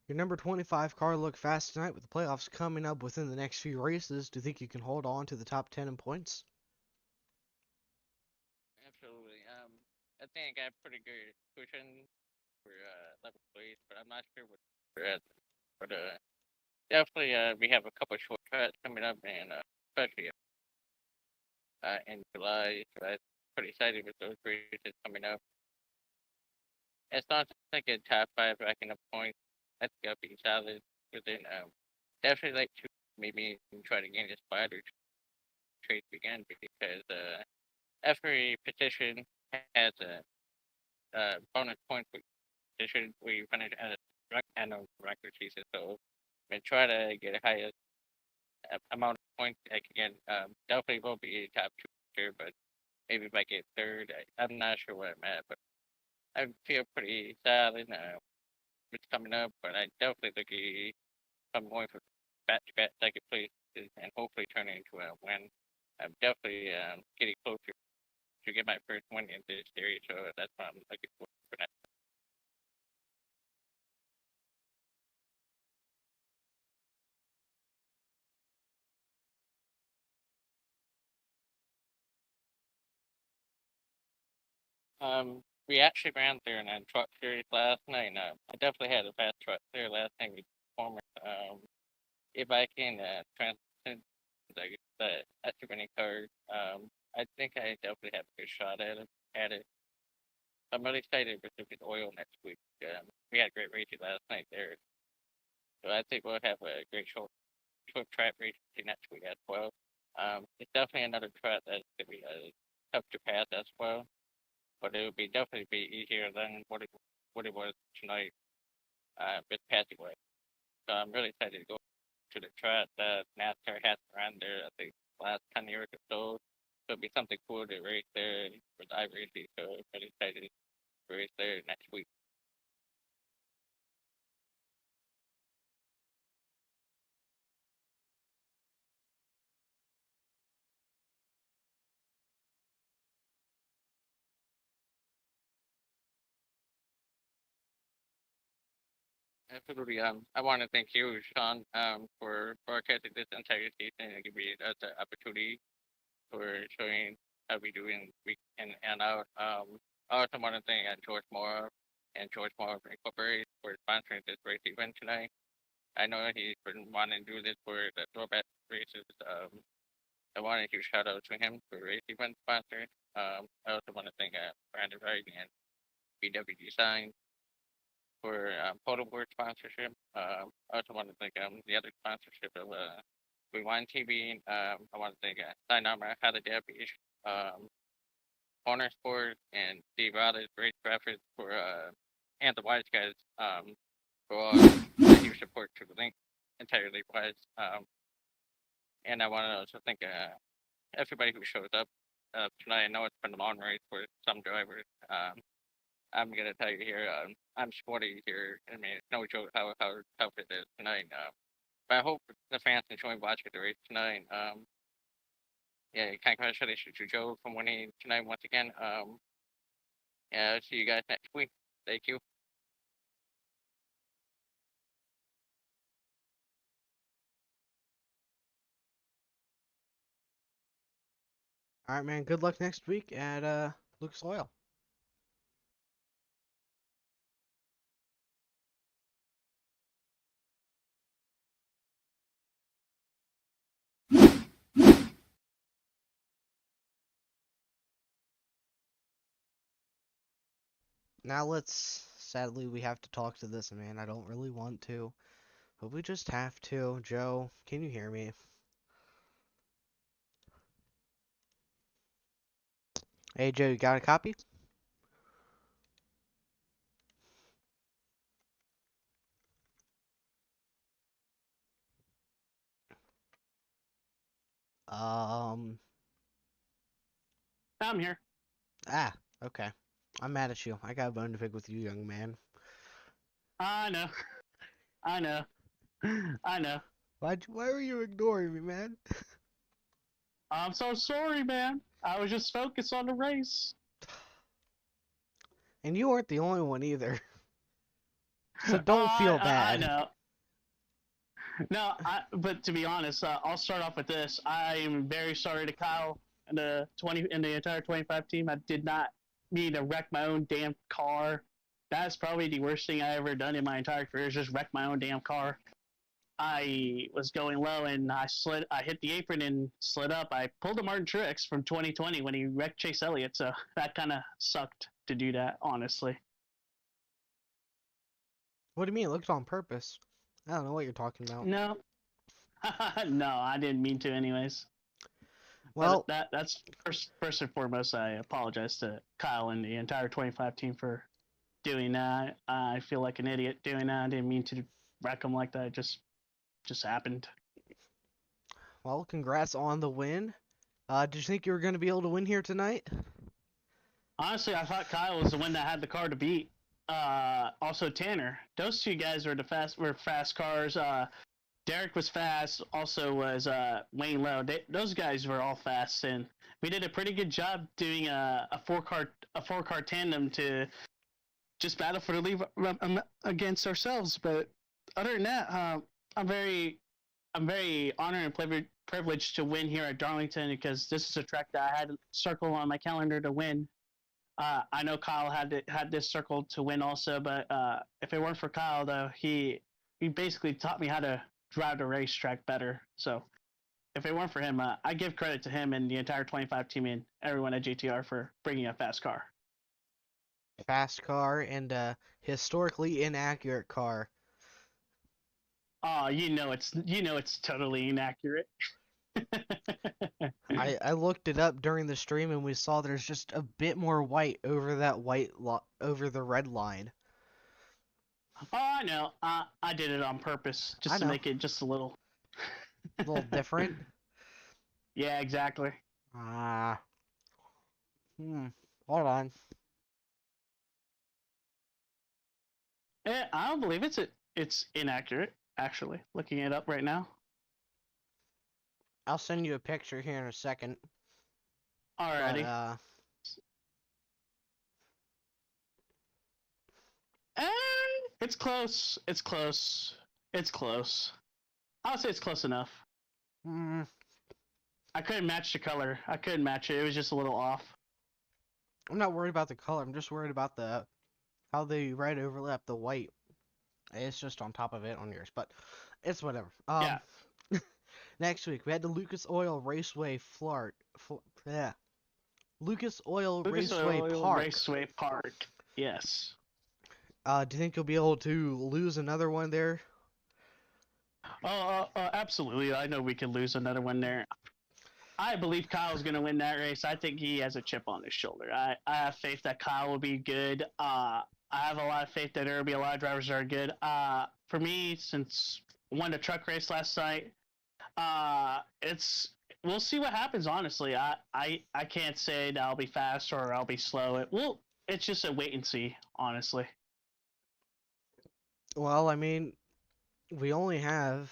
Your number 25 car looked fast tonight with the playoffs coming up within the next few races. Do you think you can hold on to the top 10 in points? Absolutely. I think I got pretty good cushion for level place, but I'm not sure what we're at. But definitely we have a couple short cuts coming up, and especially in July. So I'm pretty excited with those races coming up. As long as I get top five racking up points, I think I'll be solid within. Definitely like to maybe try to gain a spot or trade again because every petition has a bonus point for petition where you finish at a record season. So I try to get a highest amount of points I can get. Definitely will be top two here, but maybe if I get third, I'm not sure where I'm at, but I feel pretty solid. It's coming up, but I definitely think I'm going for back-to-back second place and hopefully turn it into a win. I'm definitely getting closer to get my first win in this series, so that's what I'm looking for that. We actually ran there in a truck series last night. I definitely had a fast truck there last night with performance. If I can transcend the extra winning card, I think I definitely have a good shot at it. I'm really excited with the oil next week. We had a great race last night there, so I think we'll have a great short track race next week as well. It's definitely another track that's gonna be tough to pass as well, but it will be definitely be easier than what it was tonight with passing way. So I'm really excited to go to the track that NASCAR has around there. I think last 10 years or so. So it'll be something cool to race there with iRacing. So I'm really excited to race there next week. Absolutely. I want to thank you, Sean, for broadcasting this entire season and giving us the opportunity for showing how we do in week in and out. I also want to thank George Moore and George Moore Incorporated for sponsoring this race event tonight. I know he's been wanting to do this for the throwback races. I want a huge shout out to him for race event sponsor. I also want to thank Brandon Wright and BW Design for photo board sponsorship. I also want to thank the other sponsorship of Rewind TV. I want to thank Sign Armor, How the Beach, Corner Sport, and Steve Rogers, Race Graphics for and the Wise guys for all the huge support to the link entirely Wise. And I want to also thank everybody who showed up tonight. I know it's been a long race for some drivers. I'm gonna tell you here, I'm sporty here. I mean, it's no joke how tough it is tonight. But I hope the fans enjoy watching the race tonight. Yeah, congratulations to Joe for winning tonight once again. Yeah, see you guys next week. Thank you. All right, man. Good luck next week at Lucas Oil. Now sadly, we have to talk to this man. I don't really want to, but we just have to. Joe, can you hear me? Hey, Joe, you got a copy? Um, I'm here. okay. I'm mad at you. I got a bone to pick with you, young man. I know. I know. I know. Why were you ignoring me, man? I'm so sorry, man. I was just focused on the race. And you weren't the only one either. So don't feel I bad. know. No, but to be honest, I'll start off with this. I am very sorry to Kyle and the entire 25 team. I did not mean to wreck my own damn car. That's probably the worst thing I ever done in my entire career is just wreck my own damn car. I was going low and I hit the apron and slid up. I pulled a Martin Truex from 2020 when he wrecked Chase Elliott, so that kind of sucked to do that, honestly. What do you mean? It looked on purpose. I don't know what you're talking about. No. No, I didn't mean to anyways. Well, that's first and foremost, I apologize to Kyle and the entire 25 team for doing that. I feel like an idiot doing that. I didn't mean to wreck them like that. It just happened. well, congrats on the win. Did you think you were going to be able to win here tonight? Honestly, I thought Kyle was the one that had the car to beat. Also Tanner. Those two guys were fast cars. Derek was fast. Also was Wayne Lowe. Those guys were all fast, and we did a pretty good job doing a four car tandem to just battle for the lead against ourselves. But other than that, I'm very honored and privileged to win here at Darlington because this is a track that I had circled on my calendar to win. I know Kyle had this circled to win also, but if it weren't for Kyle, though, he basically taught me how to drive the racetrack better. So if it weren't for him, I give credit to him and the entire 25 team and everyone at GTR for bringing a fast car. Fast car and a historically inaccurate car. Oh, you know it's totally inaccurate. I looked it up during the stream and we saw there's just a bit more white over that over the red line. Oh, I know. I did it on purpose just to make it just a little different. Yeah, exactly. Hold on. I don't believe it's inaccurate. Actually, looking it up right now. I'll send you a picture here in a second. Alrighty. But, it's close. It's close. It's close. I'll say it's close enough. I couldn't match the color. I couldn't match it. It was just a little off. I'm not worried about the color. I'm just worried about how the red overlap the white. It's just on top of it on yours, but it's whatever. Yeah. Next week we had the Lucas Oil Raceway Lucas Oil Raceway Park. Yes. Do you think you'll be able to lose another one there? Absolutely. I know we can lose another one there. I believe Kyle's going to win that race. I think he has a chip on his shoulder. I have faith that Kyle will be good. I have a lot of faith that there will be a lot of drivers that are good. For me, since I won the truck race last night, we'll see what happens. Honestly, I can't say that I'll be fast or I'll be slow. It's just a wait and see. Honestly. Well, I mean, we only have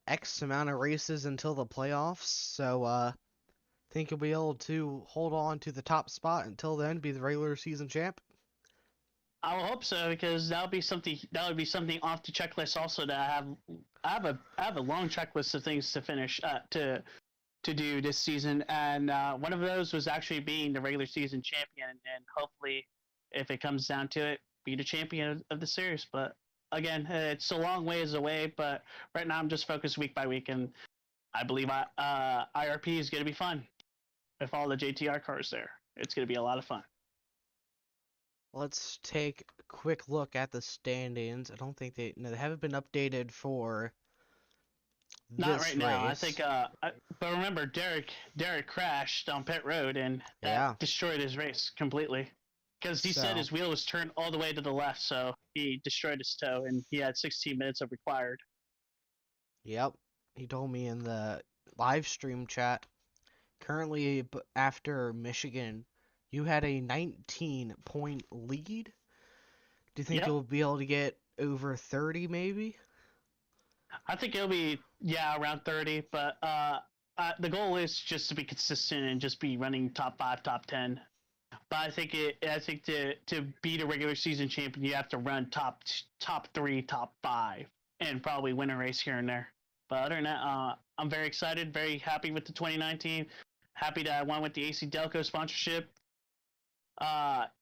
X amount of races until the playoffs, so think you'll be able to hold on to the top spot until then, be the regular season champ? I will hope so because that would be something off the checklist. Also, that I have a long checklist of things to finish to do this season, and one of those was actually being the regular season champion, and hopefully, if it comes down to it, be the champion of the series. But again, it's a long ways away. But right now, I'm just focused week by week, and I believe IRP is going to be fun with all the JTR cars there. It's going to be a lot of fun. let's take a quick look at the standings. I don't think they haven't been updated for Not this right now. I race. think. But remember, Derek crashed on pit road, and that Yeah. destroyed his race completely. Because he said So- his wheel was turned all the way to the left, so he destroyed his toe, and he had 16 minutes of required. Yep. He told me in the live stream chat. Currently, after Michigan, you had a 19-point lead. Do you think Yep. you'll be able to get over 30, maybe? I think it'll be around 30, but the goal is just to be consistent and just be running top 5, top 10. But I think to beat a regular season champion, you have to run top 3, top 5, and probably win a race here and there. But other than that, I'm very excited, very happy with the 2019. Happy that I won with the AC Delco sponsorship.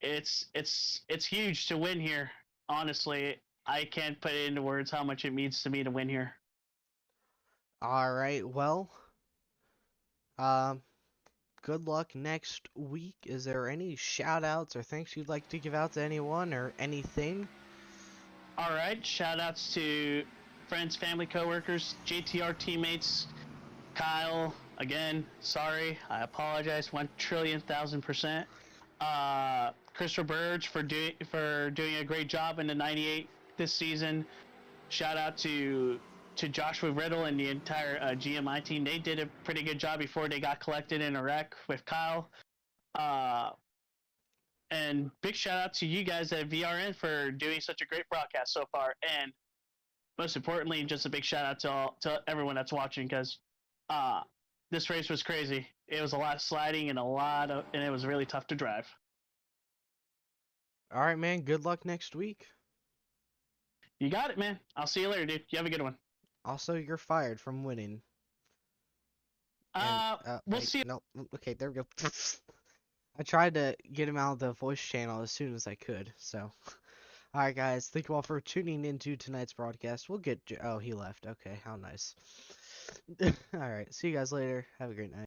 It's huge to win here. Honestly, I can't put it into words how much it means to me to win here. All right. Well, good luck next week. Is there any shout outs or things you'd like to give out to anyone or anything? All right, shout outs to friends, family, coworkers, JTR teammates, Kyle. Again, sorry, I apologize 1,000,000,000%. Christopher Burge for doing a great job in the 98 this season. Shout out to Joshua Riddle and the entire GMI team. They did a pretty good job before they got collected in Erikk with Kyle. And big shout out to you guys at VRN for doing such a great broadcast so far. And most importantly, just a big shout out to everyone that's watching, because this race was crazy. It was a lot of sliding and it was really tough to drive. All right, man. Good luck next week. You got it, man. I'll see you later, dude. You have a good one. Also, you're fired from winning. We'll wait, see. No, okay, there we go. I tried to get him out of the voice channel as soon as I could, so. Alright, guys, thank you all for tuning into tonight's broadcast. We'll get. Oh, he left. Okay, how nice. Alright, see you guys later. Have a great night.